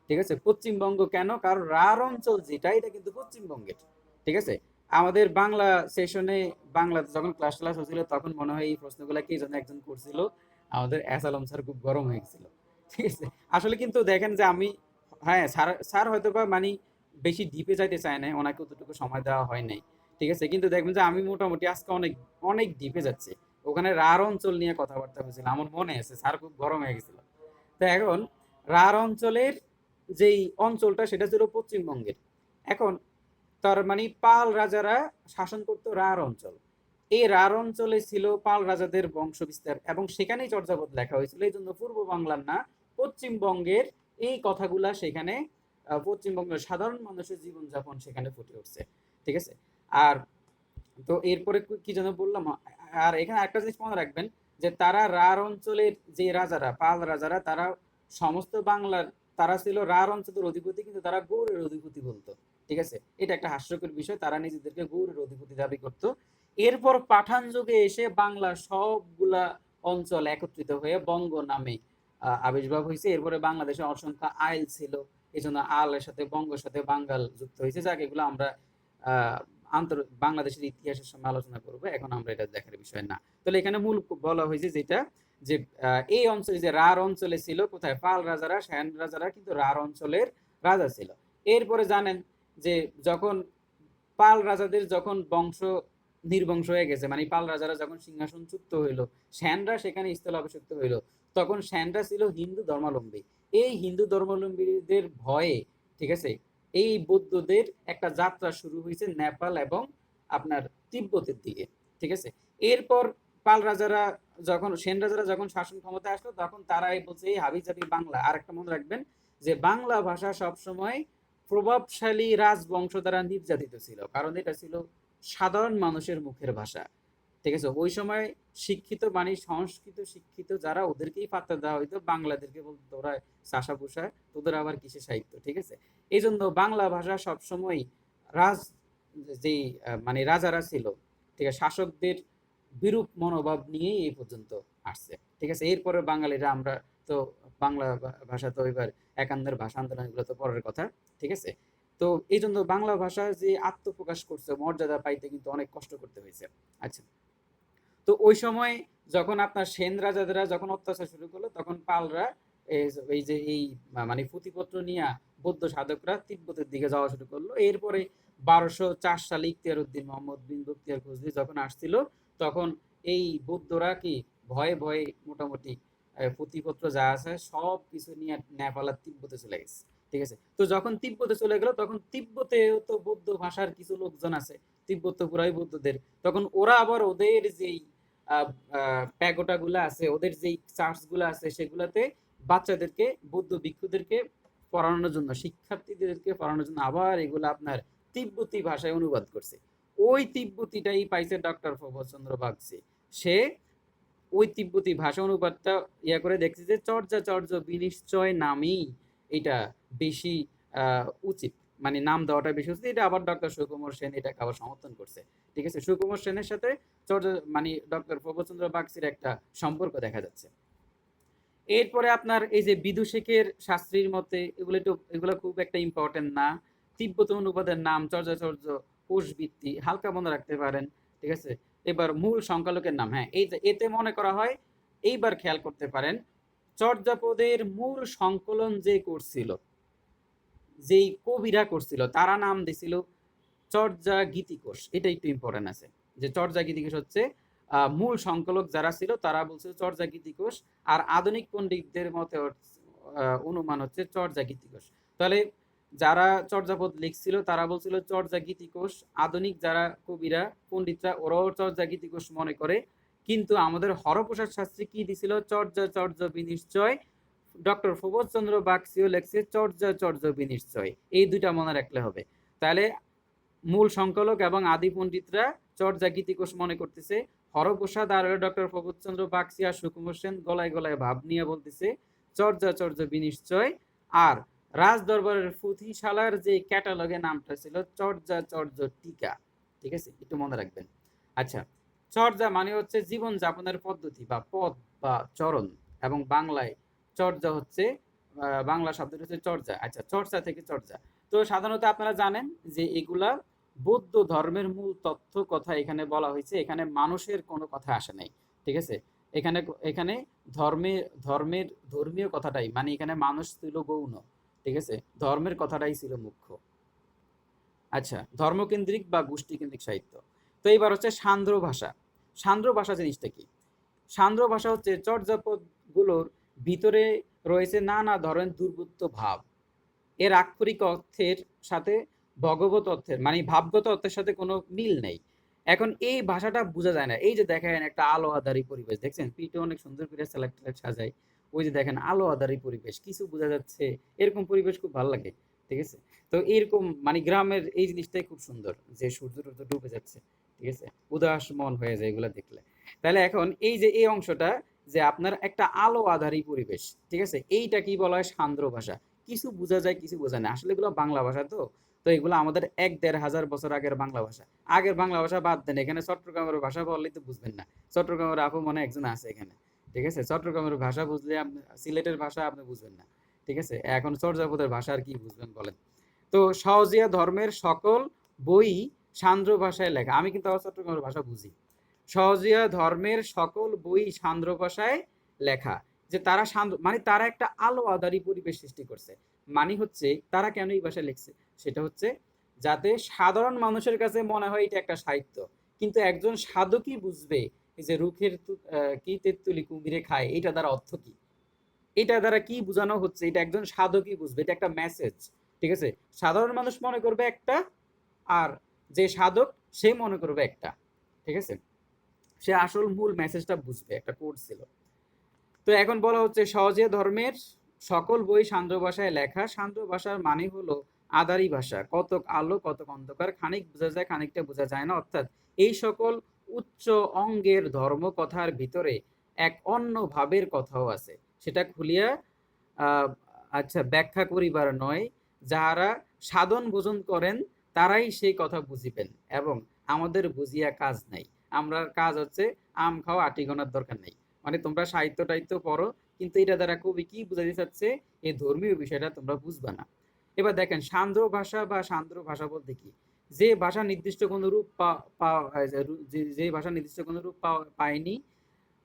ঠিক আছে। পশ্চিমবঙ্গ কেন? কারণ রার অঞ্চল যেটা, এটা কিন্তু পশ্চিমবঙ্গের, ঠিক আছে। আমাদের বাংলা সেশনে, বাংলা যখন ক্লাস হচ্ছিল, তখন মনে হয় এই প্রশ্নগুলো কে যেন একজন করছিল, আমাদের আলম স্যার খুব গরম হয়ে গেছিল, ঠিক আছে। আসলে কিন্তু দেখেন যে আমি, হ্যাঁ স্যার স্যার হয়তো বা মানে বেশি ডিপে যাইতে চায় না, ওনাকে অতটুকু সময় দেওয়া হয় নাই, ঠিক আছে। কিন্তু দেখবেন যে আমি মোটামুটি আজকে অনেক অনেক ডিপে যাচ্ছে। ওখানে রার অঞ্চল নিয়ে কথাবার্তা হয়েছিল, আমার মনে আছে, স্যার খুব গরম হয়ে গেছিল। তো এখন রার অঞ্চলের যেই অঞ্চলটা, সেটা ছিল পশ্চিমবঙ্গের। এখন তার মানে পাল রাজারা শাসন করতো রার অঞ্চল। এই রার অঞ্চলে ছিল পাল রাজাদের বংশ বিস্তার, এবং সেখানেই চর্যাপদ লেখা হয়েছিল। এই জন্য পূর্ব বাংলার না, পশ্চিমবঙ্গের এই কথাগুলা সেখানে, পশ্চিমবঙ্গের সাধারণ মানুষের জীবনযাপন সেখানে ফুটে উঠছে, ঠিক আছে। আর তো এরপরে কি যেন বললাম, আর এখানে একটা জিনিস মনে রাখবেন, যে তারা রার অঞ্চলের যে রাজারা, পাল রাজারা, তারা সমস্ত বাংলার, তারা ছিল রার অঞ্চলের অধিপতি, কিন্তু তারা গৌড়ের অধিপতি বলতো, ঠিক আছে। এটা একটা হাস্যকর বিষয়, তারা নিজেদেরকে গৌড়ের অধিপতি দাবি করতো। এরপর পাঠান যুগে এসে বাংলা সবগুলো অনেকগুলা অঞ্চল একত্রিত হয়ে বঙ্গ নামে আবির্ভাব হয়েছে। এরপরে বাংলাদেশে অসংখ্য আইল ছিল, এই জন্য আলের সাথে বঙ্গের সাথে বাঙ্গাল যুক্ত হয়েছে। যাক, এগুলো আমরা আহ বাংলাদেশের ইতিহাসের সময় আলোচনা করবো, এখন আমরা এটা দেখার বিষয় না। তাহলে এখানে মূল বলা হয়েছে যেটা, যে এই অঞ্চলে যে রাঢ় অঞ্চলে ছিল কোথায়, পাল রাজারা, সেন রাজারা কিন্তু রাঢ় অঞ্চলের রাজা ছিল। এরপরে জানেন যে যখন পাল রাজাদের যখন বংশ নির্বংশ হয়ে গেছে, মানে পাল রাজারা যখন সিংহাসনচ্যুত হইল, সেনরা সেখানে স্থলাভিষিক্ত হইল, তখন সেনরা ছিল হিন্দু ধর্মাবলম্বী। এই হিন্দু ধর্মাবলম্বীদের ভয়ে, ঠিক আছে, এই বৌদ্ধদের একটা যাত্রা শুরু হয়েছে নেপাল এবং আপনার তিব্বতের দিকে, ঠিক আছে। এরপর পাল রাজারা যখন, সেন রাজারা যখন শাসন ক্ষমতায় আসলো, তখন তারাই বলছে এই হাবিজাবি বাংলা। আর একটা মনে রাখবেন যে বাংলা ভাষা সবসময় প্রভাবশালী রাজবংশ দ্বারা নির্যাতিত ছিল, কারণ এটা ছিল সাধারণ মানুষের মুখের ভাষা, ঠিক আছে। ওই সময় শিক্ষিত মানে সংস্কৃত শিক্ষিত যারা, ওদেরকেই পাত্তা দেওয়া হইতো, বাংলাদেরকে বলতো তোরা চাষা পুষা, তোদের আবার কিসে সাহিত্য, ঠিক আছে। এই জন্য বাংলা ভাষা সবসময় রাজ যেই মানে রাজারা ছিল, ঠিক আছে, শাসকদের বিরূপ মনোভাব নিয়েই এই পর্যন্ত আসছে, ঠিক আছে। এরপরে বাঙালিরা আমরা তো বাংলা ভাষা তো এবার একান্নের ভাষা আন্দোলন, এগুলো তো পরের কথা, ঠিক আছে। তো এই জন্য বাংলা ভাষা যে আত্মপ্রকাশ করছে, মর্যাদা পাইতে কিন্তু অনেক কষ্ট করতে হয়েছে। আচ্ছা, তো ওই সময় যখন আপনার সেন রাজাদেরা যখন অত্যাচার শুরু করলো, তখন পালরা এই যে এই মানে পুঁথিপত্র নিয়ে বৌদ্ধ সাধকরা তিব্বতের দিকে যাওয়া শুরু করলো। এরপরে 1204 সালে ইখতিয়ার উদ্দিন মোহাম্মদ বিন বখতিয়ার খলজি যখন আসছিল, তখন এই বৌদ্ধরা কি ভয়ে ভয়ে মোটামুটি পুঁথিপত্র যা আছে সব কিছু নিয়ে নেপাল আর তিব্বতে চলে গেছে, ঠিক আছে। তো যখন তিব্বতে চলে গেল, তখন তিব্বতেও তো বৌদ্ধ ভাষার কিছু লোকজন আছে, তিব্বত তো পুরাই বৌদ্ধদের, তখন ওরা আবার ওদের যেই প্যাগোটা গুলা আছে, ওদের যেই চার্চ গুলা আছে, সেগুলাতে বাচ্চাদেরকে, বৌদ্ধ ভিক্ষুদেরকে পড়ানোর জন্য, শিক্ষার্থীদেরকে পড়ানোর জন্য আবার এগুলা আপনার তিব্বতী ভাষায় অনুবাদ করছে। ওই তিব্বতীটাই পাইছে ডক্টর প্রভাষচন্দ্র বাগচি। সে ওই তিব্বতী ভাষা অনুবাদটা ইয়া করে দেখছে যে চর্যাচর্য বিনিশ্চয় নামেই এটা বেশি উচিত, মানে নাম দেওয়াটা বেশি উচিত। এটা আবার ডক্টর সুকুমার সেন এটাকে আবার সমর্থন করছে, ঠিক আছে। সুকুমার সেনের সাথে চর্যা মানে ডক্টর প্রভাষচন্দ্র বাগচির একটা সম্পর্ক দেখা যাচ্ছে। এরপরে আপনার এই যে বিদুষেকের শাস্ত্রীর মতে, এগুলো খুব একটা ইম্পর্টেন্ট না। তিব্বত অনুবাদের নাম চর্যাচর্য, কোষবৃত্তি হালকা মনে রাখতে পারেন, ঠিক আছে। এবার মূল সংখ্যালকের নাম, হ্যাঁ, এই যে এতে মনে করা হয়, এইবার খেয়াল করতে পারেন, চর্যাপদের মূল সংকলন যে করছিল, যেই কবিরা করছিল, তারা নাম দিছিল চর্যা গীতিকোষ। এটা একটু ইম্পর্টেন্ট আছে, যে চর্যা গীতিকোষ হচ্ছে মূল সংকলক যারা ছিল তারা বলছিল চর্যা গীতিকোষ, আর আধুনিক পণ্ডিতদের মতে অনুমান হচ্ছে চর্যা গীতিকোষ। তাহলে যারা চর্যাপদ লিখছিল তারা বলছিল চর্যা গীতিকোষ, আধুনিক যারা কবিরা পণ্ডিতরা ওরাও চর্যা গীতিকোষ মনে করে, কিন্তু আমাদের হরপ্রসাদ শাস্ত্রী কি দিছিল, চর্যা বিনিশ্চয়। ডক্টর প্রবোধচন্দ্র বাগচিও লেখছে চর্যা বিনিশ্চয়। এই দুইটা মনে রাখলে হবে। তাহলে মূল সংকলক এবং আদি পণ্ডিতরা চর্যা গীতিকোষ মনে করতেছে, হরপ্রসাদ আর ডক্টর প্রবোধচন্দ্র বাগচি আর সুকুমার সেন গলায় গলায় ভাব নিয়ে বলতেছে চর্যা বিনিশ্চয়। আর রাজ দরবারের পুঁথিশালার যে ক্যাটালগে নামটা ছিল চর্যা টিকা, ঠিক আছে, একটু মনে রাখবেন। আচ্ছা, চর্যা মানে হচ্ছে জীবন যাপনের পদ্ধতি বা পথ বা চরণ, এবং বাংলায় চর্যা হচ্ছে বাংলা শব্দটা হচ্ছে চর্যা। আচ্ছা, চর্চা থেকে চর্যা। তো সাধারণত আপনারা জানেন যে এগুলা বৌদ্ধ ধর্মের মূল তথ্য কথা এখানে বলা হয়েছে, এখানে মানুষের কোনো কথা আসে নাই, ঠিক আছে। এখানে এখানে ধর্মীয় কথাটাই, মানে এখানে মানুষ ছিল গৌণ, ঠিক আছে, ধর্মের কথাটাই ছিল মুখ্য। আচ্ছা, ধর্মকেন্দ্রিক বা গোষ্ঠীকেন্দ্রিক সাহিত্য। তো এইবার হচ্ছে সান্ধ্র ভাষা। সান্ধ্র ভাষা জিনিসটা কি? সান্ধ্র ভাষা হচ্ছে চর্যাপদগুলোর ভিতরে রয়েছে নানা ধরনের দুর্বৃত্ত ভাব, এর আক্ষরিক অর্থের সাথে ভগবত অর্থের মানে ভাবগত অর্থের সাথে কোনো মিল নেই। এখন এই ভাষাটা বোঝা যায় না। এই যে দেখেন একটা আলো আধারী পরিবেশ, দেখছেন পিঠে অনেক সুন্দর করে সিলেক্ট সাজায়, ওই যে দেখেন আলো আধারী পরিবেশ, কিছু বোঝা যাচ্ছে, এরকম পরিবেশ খুব ভালো লাগে, ঠিক আছে। তো এরকম মানে গ্রামের এই জিনিসটাই খুব সুন্দর, যে সূর্য টুর্য ডুবে যাচ্ছে, ঠিক আছে, উদাস মন হয়ে যায় এগুলো দেখলে। তাহলে এখন এই যে এই অংশটা, যে আপনার একটা আলো আধারী পরিবেশ, ঠিক আছে, এইটা কি বলা হয় সান্ধ্র ভাষা। কিছু বোঝা যায় কিছু বোঝা না, আসলে এগুলো বাংলা ভাষা। তো তো এগুলো আমাদের ১-১.৫০০ বছর আগের বাংলা ভাষা। আগের বাংলা ভাষা বাদ দেন, এখানে চট্টগ্রামের ভাষা বললেই তো বুঝবেন না। চট্টগ্রামের আপু মনে হয় একজন আছে এখানে, ঠিক আছে? চট্টগ্রামের ভাষা বুঝলে আপনি সিলেটের ভাষা আপনি বুঝবেন না, ঠিক আছে? এখন চর্যাপদের ভাষা আর কি বুঝবেন বলেন? তো সহজিয়া ধর্মের সকল বই সান্দ্র ভাষায় লেখা। আমি কিন্তু আবার চট্টগ্রামের ভাষা বুঝি। সহজিয়া ধর্মের সকল বই সান্দ্র ভাষায় লেখা। যে তারা সান্দ্র মানে তারা একটা আলো আঁধারি পরিবেশ সৃষ্টি করছে। মানে হচ্ছে তারা কেন এই ভাষায় লিখছে? সেটা হচ্ছে যাতে সাধারণ মানুষের কাছে মনে হয় এটা একটা সাহিত্য। কিন্তু একজন সাধকই বুঝবে এই যে রুখের কি তেঁতুলি কুমিরে খায়, এটা দ্বারা অর্থ কি? এটা দ্বারা কি বোঝানো হচ্ছে এটা একজন সাধকই বুঝবে, এটা একটা মেসেজ, ঠিক আছে? সাধারণ মানুষ মনে করবে একটা, আর যে সাধক সে মনে করবে একটা, ঠিক আছে? সে আসল মূল মেসেজটা বুঝবে, একটা কোড ছিল। তো এখন বলা হচ্ছে সহজে ধর্মের সকল বই সান্দ্র ভাষায় লেখা। সান্দ্র ভাষার মানে হলো আদারি ভাষা, কতক আলো কতক অন্ধকার, খানিক বোঝা যায় খানিকটা বোঝা যায় না। অর্থাৎ এই সকল উচ্চ অঙ্গের ধর্ম কথার ভিতরে এক অন্য ভাবের কথাও আছে, সেটা খুলিয়া আহ, আচ্ছা ব্যাখ্যা করিবার নয়। যাহারা সাধন ভোজন করেন তারাই সেই কথা বুঝিবেন, এবং আমাদের বুঝিয়া কাজ নাই। আমরা কাজ হচ্ছে আম খাওয়া আটি গোনার দরকার নেই। মানে তোমরা সাহিত্য টাহিত্য পড়ো, কিন্তু এটা দ্বারা কবি কি বুঝাতে চাচ্ছে এই ধর্মীয় বিষয়টা তোমরা বুঝবা না। এবার দেখেন সান্দ্র ভাষা বা সান্দ্র ভাষা বলতে কি? যে ভাষা নির্দিষ্ট কোনো রূপ যে ভাষা নির্দিষ্ট কোনো রূপ পায়নি,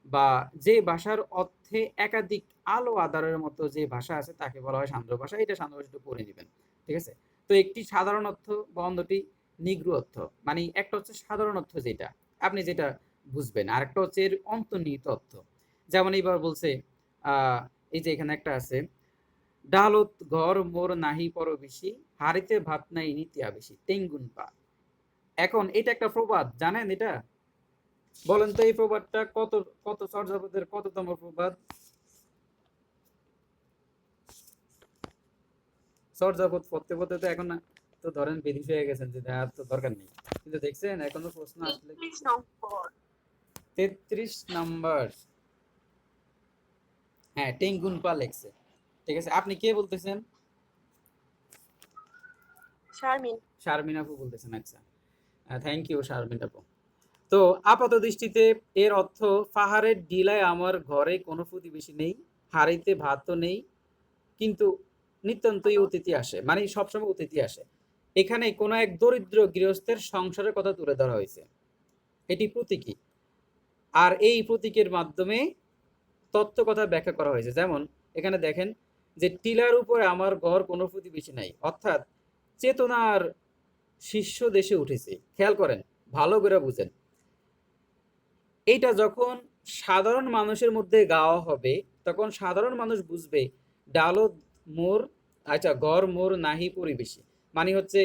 বা যে ভাষার অর্থে একাধিক আলো আধারের মতো যে ভাষা আছে তাকে বলা হয় সান্দ্র ভাষা। এটা সান্দ্র ভাষা একটু পড়ে নেবেন, ঠিক আছে? তো একটি সাধারণ অর্থ বা অন্যটি নিগ্র অর্থ। মানে একটা হচ্ছে সাধারণ অর্থ যেটা আপনি যেটা বুঝবেন, আর একটা হচ্ছে এর অন্তর্নিহিত অর্থ। যেমন এইবার বলছে এই যে এখানে একটা আছে, ডালত ঘর মোর নাহি পর বেশি, হাড়িতে ভাত নাই নীতি আবেশি, টেঙ্গুন পা। এখন এটা একটা প্রবাদ, জানেন এটা? বলেন তো এই প্রবাদটা কত কত চর্যাপদের কততম প্রবাদ? চর্যাপদ পড়তে পড়তে তো এখন তো ধরেন বিদেশ হয়ে গেছেন, যে আর তো দরকার নেই, কিন্তু দেখছেন এখনো প্রশ্ন আসলে ৩৩ নম্বর। ৩৩ নাম্বার। হ্যাঁ, টেঙ্গুন পা লেখছে, ঠিক আছে? আপনি কে বলতেছেন? শারমিন। শারমিন আপু বলতেছেন, আচ্ছা। থ্যাংক ইউ শারমিন আপু। তো আপাত দৃষ্টিতে এর অর্থ, পাহাড়ের ডিলায় আমার ঘরে কোনো প্রতিবেশী নেই, হাড়িতে ভাতও নেই, কিন্তু নিতান্তই হ্যালো। অতিথি আসে, মানে সবসময় অতিথি আসে। এখানে কোনো এক দরিদ্র গৃহস্থের সংসারের কথা তুলে ধরা হয়েছে, এটি প্রতীকী। আর এই প্রতীকের মাধ্যমে তত্ত্ব কথা ব্যাখ্যা করা হয়েছে। যেমন এখানে দেখেন যে টিলার উপরে আমার ঘর কোনো প্রতিবেশী নাই, অর্থাৎ চেতনার শীর্ষ দেশে উঠেছে। খেয়াল করেন, ভালো করে বুঝেন। এইটা যখন সাধারণ মানুষের মধ্যে গাওয়া হবে, তখন সাধারণ মানুষ বুঝবে ডালত মোর, আচ্ছা ঘর মোর নাহি প্রতিবেশী, মানে হচ্ছে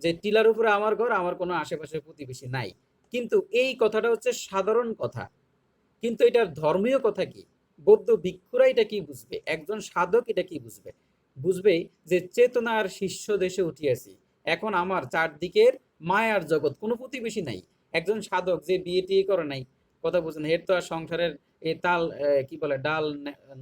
যে টিলার উপরে আমার ঘর, আমার কোনো আশেপাশে প্রতিবেশী নাই। কিন্তু এই কথাটা হচ্ছে সাধারণ কথা, কিন্তু এটার ধর্মীয় কথা কি? বৌদ্ধ ভিক্ষুরা এটা কি বুঝবে, একজন সাধক এটা কি বুঝবে? বুঝবে যে চেতনার শীর্ষ দেশে উঠিয়াছি, এখন আমার চারদিকের মায়ার জগৎ, কোনো প্রতিবেশী নাই। একজন সাধক যে বিয়ে টিয়ে করে নাই, কথা বুঝেন, এর তো আর সংসারের এই তাল কি বলে ডাল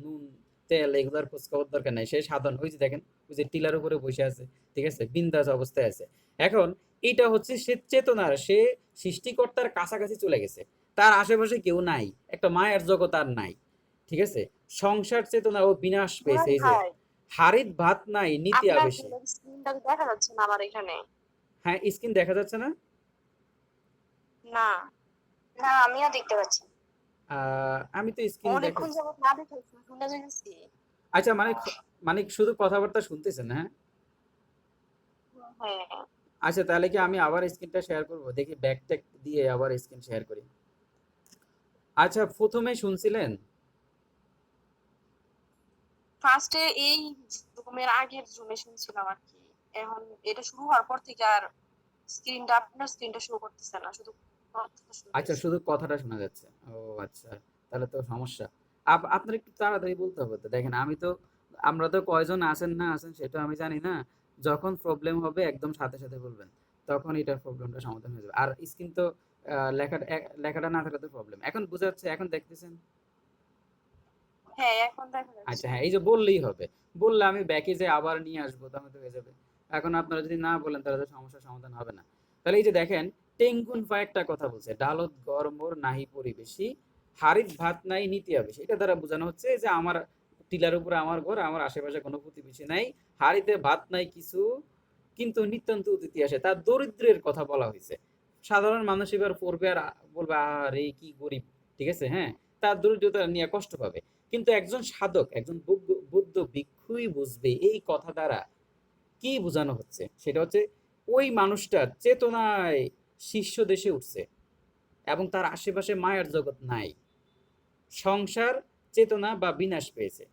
নুন তেল এগুলোর খোঁজ খবর দরকার নাই, সে সাধন। ওই যে দেখেন, ওই যে টিলার উপরে বসে আছে, ঠিক আছে, বিন্দাস অবস্থায় আছে। এখন এটা হচ্ছে সে চেতনার, সে সৃষ্টিকর্তার কাছাকাছি চলে গেছে, তার আশেপাশে কেউ নাই, একটা মায়ের জগৎ আর নাই, ঠিক আছে? সংসার চেতনা ও বিনাশ ভাই পেয়েছে। এই যে ভাই, হাড়িত ভাত নাই নীতি আপনার আবেশে। স্ক্রিনটা দেখা যাচ্ছে না আমার এখানে। হ্যাঁ, স্ক্রিন দেখা যাচ্ছে না? না না, আমিও দেখতে পাচ্ছি না। আমি তো স্ক্রিন দেখা, অনেকক্ষণ যাবত না দেখাচ্ছি, শুনে যাচ্ছি। আচ্ছা মানে মানে শুধু কথাবার্তা শুনতেছেন, হ্যাঁ? হ্যাঁ। আচ্ছা তাহলে কি আমি আবার স্ক্রিনটা শেয়ার করব, দেখি ব্যাকটেক দিয়ে আবার স্ক্রিন শেয়ার করি। আচ্ছা প্রথমে শুনছিলেন? ফার্স্টে এই জুমের আগের জুমে শুনছিলাম আর কি। এখন এটা শুরু হওয়ার পর থেকে আর স্ক্রিনটা, আপনার স্ক্রিনটা শো করতেছে না, শুধু কথাটা আচ্ছা শুনতেছি। শুধু কথাটা শোনা যাচ্ছে। ও আচ্ছা, তাহলে তো সমস্যা। আপনার একটু তাড়াতাড়ি বলতে হবে তো। দেখেন আমি তো, আমরা তো কয়জন আছেন না আছেন সেটা আমি জানি না। যখন প্রবলেম হবে একদম সাথে সাথে বলবেন, তখন এটার প্রবলেমটা সমাধান হয়ে যাবে। আর স্ক্রিন তো লেখাটা না থাকলে তো প্রবলেম। এখন বোঝা যাচ্ছে, এখন দেখতেছেন? হ্যাঁ, এখন দেখা আচ্ছা যাচ্ছে। হ্যাঁ, এই যে বললেই হবে, বললে আমি ব্যাকে যে আবার নিয়ে আসবো তাহলে তো হয়ে যাবে। এখন আপনারা যদি না বলেন তাহলে তো সমস্যার সমাধান হবে না। তাহলে এই যে দেখেন, টেঙ্গুন ফা একটা কথা বলছে, ডালত গরমোর নাহি পরিবেশী, হাড়িত ভাত নাই নিতিয়া বেশি। এটা দ্বারা বোঝানো হচ্ছে যে আমার টিলার উপরে আমার ঘর, আমার আশেপাশে কোনো প্রতিবেশী নাই, হাড়িতে ভাত নাই কিছু, কিন্তু নিত্যন্ত অতিথি আসে। তার দরিদ্রের কথা বলা হয়েছে। সাধারণ মানুষ এবার পড়বে আর বলবে আরে কি গরিব, ঠিক আছে, হ্যাঁ, তার দরিদ্রতা নিয়ে কষ্ট পাবে। কিন্তু একজন সাধক, একজন বুদ্ধ ভিক্ষুই বুঝবে এই কথা দ্বারা কি বোঝানো হচ্ছে। সেটা হচ্ছে ওই মানুষটার চেতনায় শীর্ষ দেশে উঠছে এবং তার আশেপাশে মায়ার জগৎ নাই, সংসার চেতনা বা বিনাশ পেয়েছে,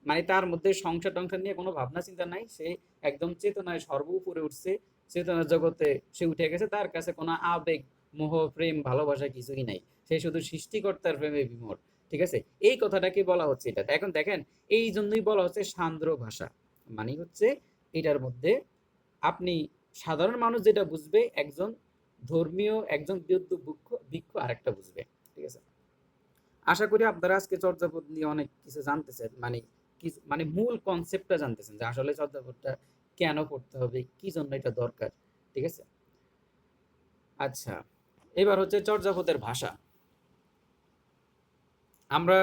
মানে তার মধ্যে সংসার টংসার নিয়ে কোনো ভাবনা চিন্তা নাই, সে একদম চেতনায় সর্ব উপরে উঠছে, চেতনার জগতে সে উঠে গেছে, তার কাছে কোনো আবেগ মোহ প্রেম ভালোবাসা কিছুই নাই, সে শুধু সৃষ্টিকর্তার প্রেমে বিমর। ঠিক আছে, এই কথাটাকে বলা হচ্ছে এটা। এখন দেখেন, এই জন্যই বলা হচ্ছে সান্দ্র ভাষা, মানে হচ্ছে এটার মধ্যে আপনি সাধারণ মানুষ যেটা বুঝবে, একজন ধর্মীয়, একজন বৌদ্ধ ভিক্ষু আরেকটা বুঝবে। ঠিক আছে, আশা করি আপনারা আজকে চর্যাপদ নিয়ে অনেক কিছু জানতেছেন, মানে কিছু মানে মূল কনসেপ্টটা জানতেছেন যে আসলে চর্যাপদটা কেন পড়তে হবে, কি জন্য এটা দরকার। ঠিক আছে, আচ্ছা, এবার হচ্ছে চর্যাপদের ভাষা। আমরা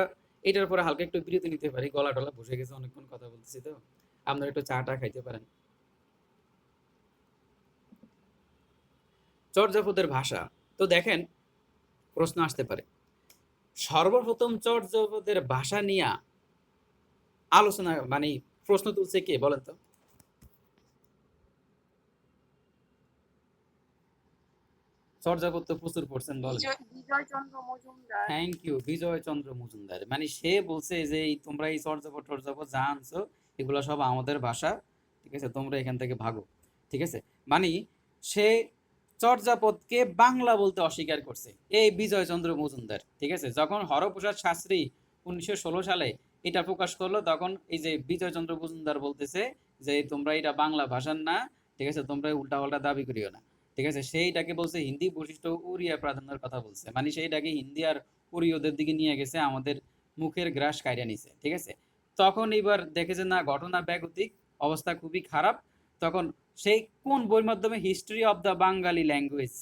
এটার পরে হালকা একটু বিরতি নিতে পারি, গলা টলা বসে গেছে, অনেকক্ষণ কথা বলতেছি তো, আপনারা একটু চা টা খাইতে পারেন। চর্যাপদের ভাষা, তো দেখেন প্রশ্ন আসতে পারে, সর্বপ্রথম চর্যাপদের ভাষা নিয়ে আলোচনা মানে প্রশ্ন তুলছে কে বলেন তো? চর্যাপদ তো প্রচুর পড়ছেন, বলেন। বিজয় চন্দ্র মজুমদার। থ্যাংক ইউ, বিজয় চন্দ্র মজুমদার। মানে সে বলছে যে তোমরা এই চর্যাপদ টর্যাপদ যা আনছো এগুলো সব আমাদের ভাষা, ঠিক আছে, তোমরা এখান থেকে ভাগো। ঠিক আছে, মানে সে চর্যাপদকে বাংলা বলতে অস্বীকার করছে এই বিজয় চন্দ্র মজুমদার। ঠিক আছে, যখন হরপ্রসাদ শাস্ত্রী 1916 সালে এটা প্রকাশ করলো, তখন এই যে বিজয় চন্দ্র মজুমদার বলতেছে যে তোমরা এটা বাংলা ভাষার না, ঠিক আছে, তোমরা উল্টা পাল্টা দাবি করিও না। ঠিক আছে, সেইটাকে বলছে হিন্দি বৈশিষ্ট্য উড়িয়া প্রাধান্যের কথা বলছে, মানে সেইটাকে হিন্দি আর উড়িয়দের দিকে নিয়ে গেছে, আমাদের মুখের গ্রাস কাইরা নিছে। ঠিক আছে, তখন এবার দেখেছে না ঘটনা ব্যাগতিক, অবস্থা খুবই খারাপ, তখন সেই কোন বইয়ের মাধ্যমে, history of the Bengali language,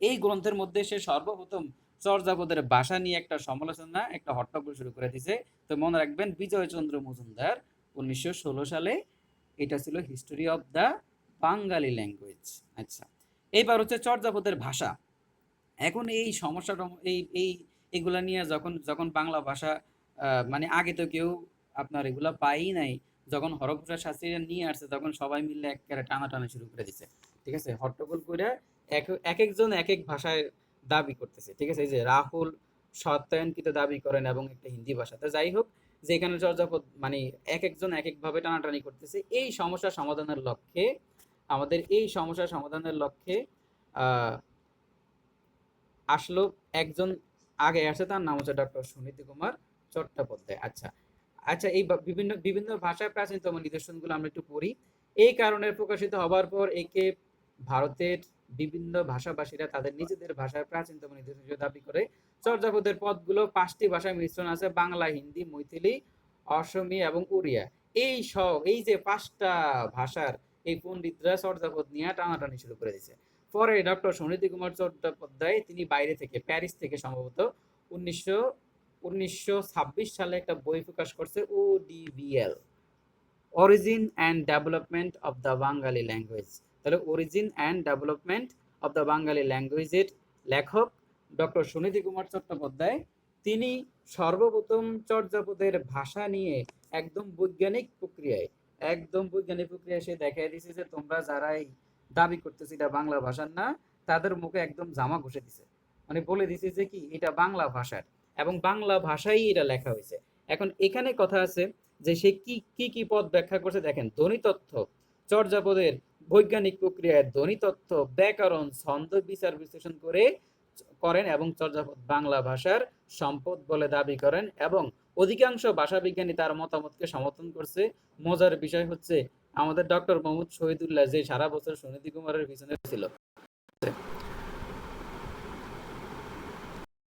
এই গ্রন্থের মধ্যে সে সর্বপ্রথম চর্যাপদের ভাষা নিয়ে একটা সমালোচনা, একটা হট্টগোল শুরু করে দিছে। তো মনে রাখবেন, বিজয়চন্দ্র মজুমদার 1916 সালে এটা ছিল history of the Bengali language. আচ্ছা, এইবার হচ্ছে চর্যাপদের ভাষা। এখন এই সমস্যাটা এই এই এগুলা নিয়ে যখন যখন বাংলা ভাষা মানে আগে তো কেউ আপনার এগুলা পাই নাই, যখন হরপ্রসাদ শাস্ত্রীরা নিয়ে আসছে তখন সবাই মিলে একেবারে টানাটানি শুরু করে দিছে। ঠিক আছে, হট্টগোল করে এক একজন এক এক ভাষায় দাবি করতেছে। ঠিক আছে, এই যে রাহুল সত্যায়নকৃত দাবি করেন এবং একটা হিন্দি ভাষাতে, যাই হোক, যে এখানে চর্যাপদ মানে এক একজন এক একভাবে টানাটানি করতেছে। এই সমস্যা সমাধানের লক্ষ্যে, আমাদের এই সমস্যা সমাধানের লক্ষ্যে আহ আসলো একজন, আগে আসে, তার নাম হচ্ছে ডক্টর সুনীতি কুমার চট্টোপাধ্যায়। আচ্ছা আচ্ছা, এই বিভিন্ন বিভিন্ন ভাষায় প্রাচীনতম নিদর্শনগুলো আমরা একটু পড়ি। এই কারণে প্রকাশিত হবার পর একে ভারতের বিভিন্ন ভাষাভাষীরা তাদের নিজেদের ভাষায় প্রাচীনতম নিদর্শন হিসেবে দাবি করে। চর্যাপদের পদগুলো 5টি ভাষায় মিশ্রণ আছে, বাংলা, হিন্দি, মৈথিলি, অসমীয়া এবং উড়িয়া। এই যে 5টা ভাষার এই পণ্ডিতরা চর্যাপদ নিয়ে টানাটানি শুরু করে দিয়েছে। পরে ডক্টর সুনীতি কুমার চট্টোপাধ্যায় তিনি বাইরে থেকে, প্যারিস থেকে সম্ভবত 1926 সালে একটা বই প্রকাশ করছে, ODBL, origin and development of the Bengali language. তাহলে origin and development of the Bengali ল্যাঙ্গুয়েজের লেখক ডক্টর সুনীতি কুমার চট্টোপাধ্যায়, তিনি সর্বপ্রথম চর্যাপদের ভাষা নিয়ে একদম বৈজ্ঞানিক প্রক্রিয়ায় সে দেখাই দিয়েছে যে তোমরা যারাই দাবি করতেছে এটা বাংলা ভাষার না, তাদের মুখে একদম জামা ঘষে দিছে, মানে বলে দিছে যে কি এটা বাংলা ভাষার এবং বাংলা ভাষাই এটা লেখা হয়েছে। এখন এখানে কথা আছে যে সে কি কি কি পদ ব্যাখ্যা করছে, দেখেন, ধ্বনিতত্ত্ব, চর্যাপদের বৈজ্ঞানিক প্রক্রিয়ায় ধ্বনিতত্ত্ব, ব্যাকরণ, ছন্দ বিচার বিশ্লেষণ করেন এবং চর্যাপদ বাংলা ভাষার সম্পদ বলে দাবি করেন এবং অধিকাংশ ভাষাবিজ্ঞানী তার মতামতকে সমর্থন করছে। মজার বিষয় হচ্ছে আমাদের ডক্টর মোহাম্মদ শহীদুল্লাহ যে সারা বছর সুনীতি কুমারের পিছনে ছিল,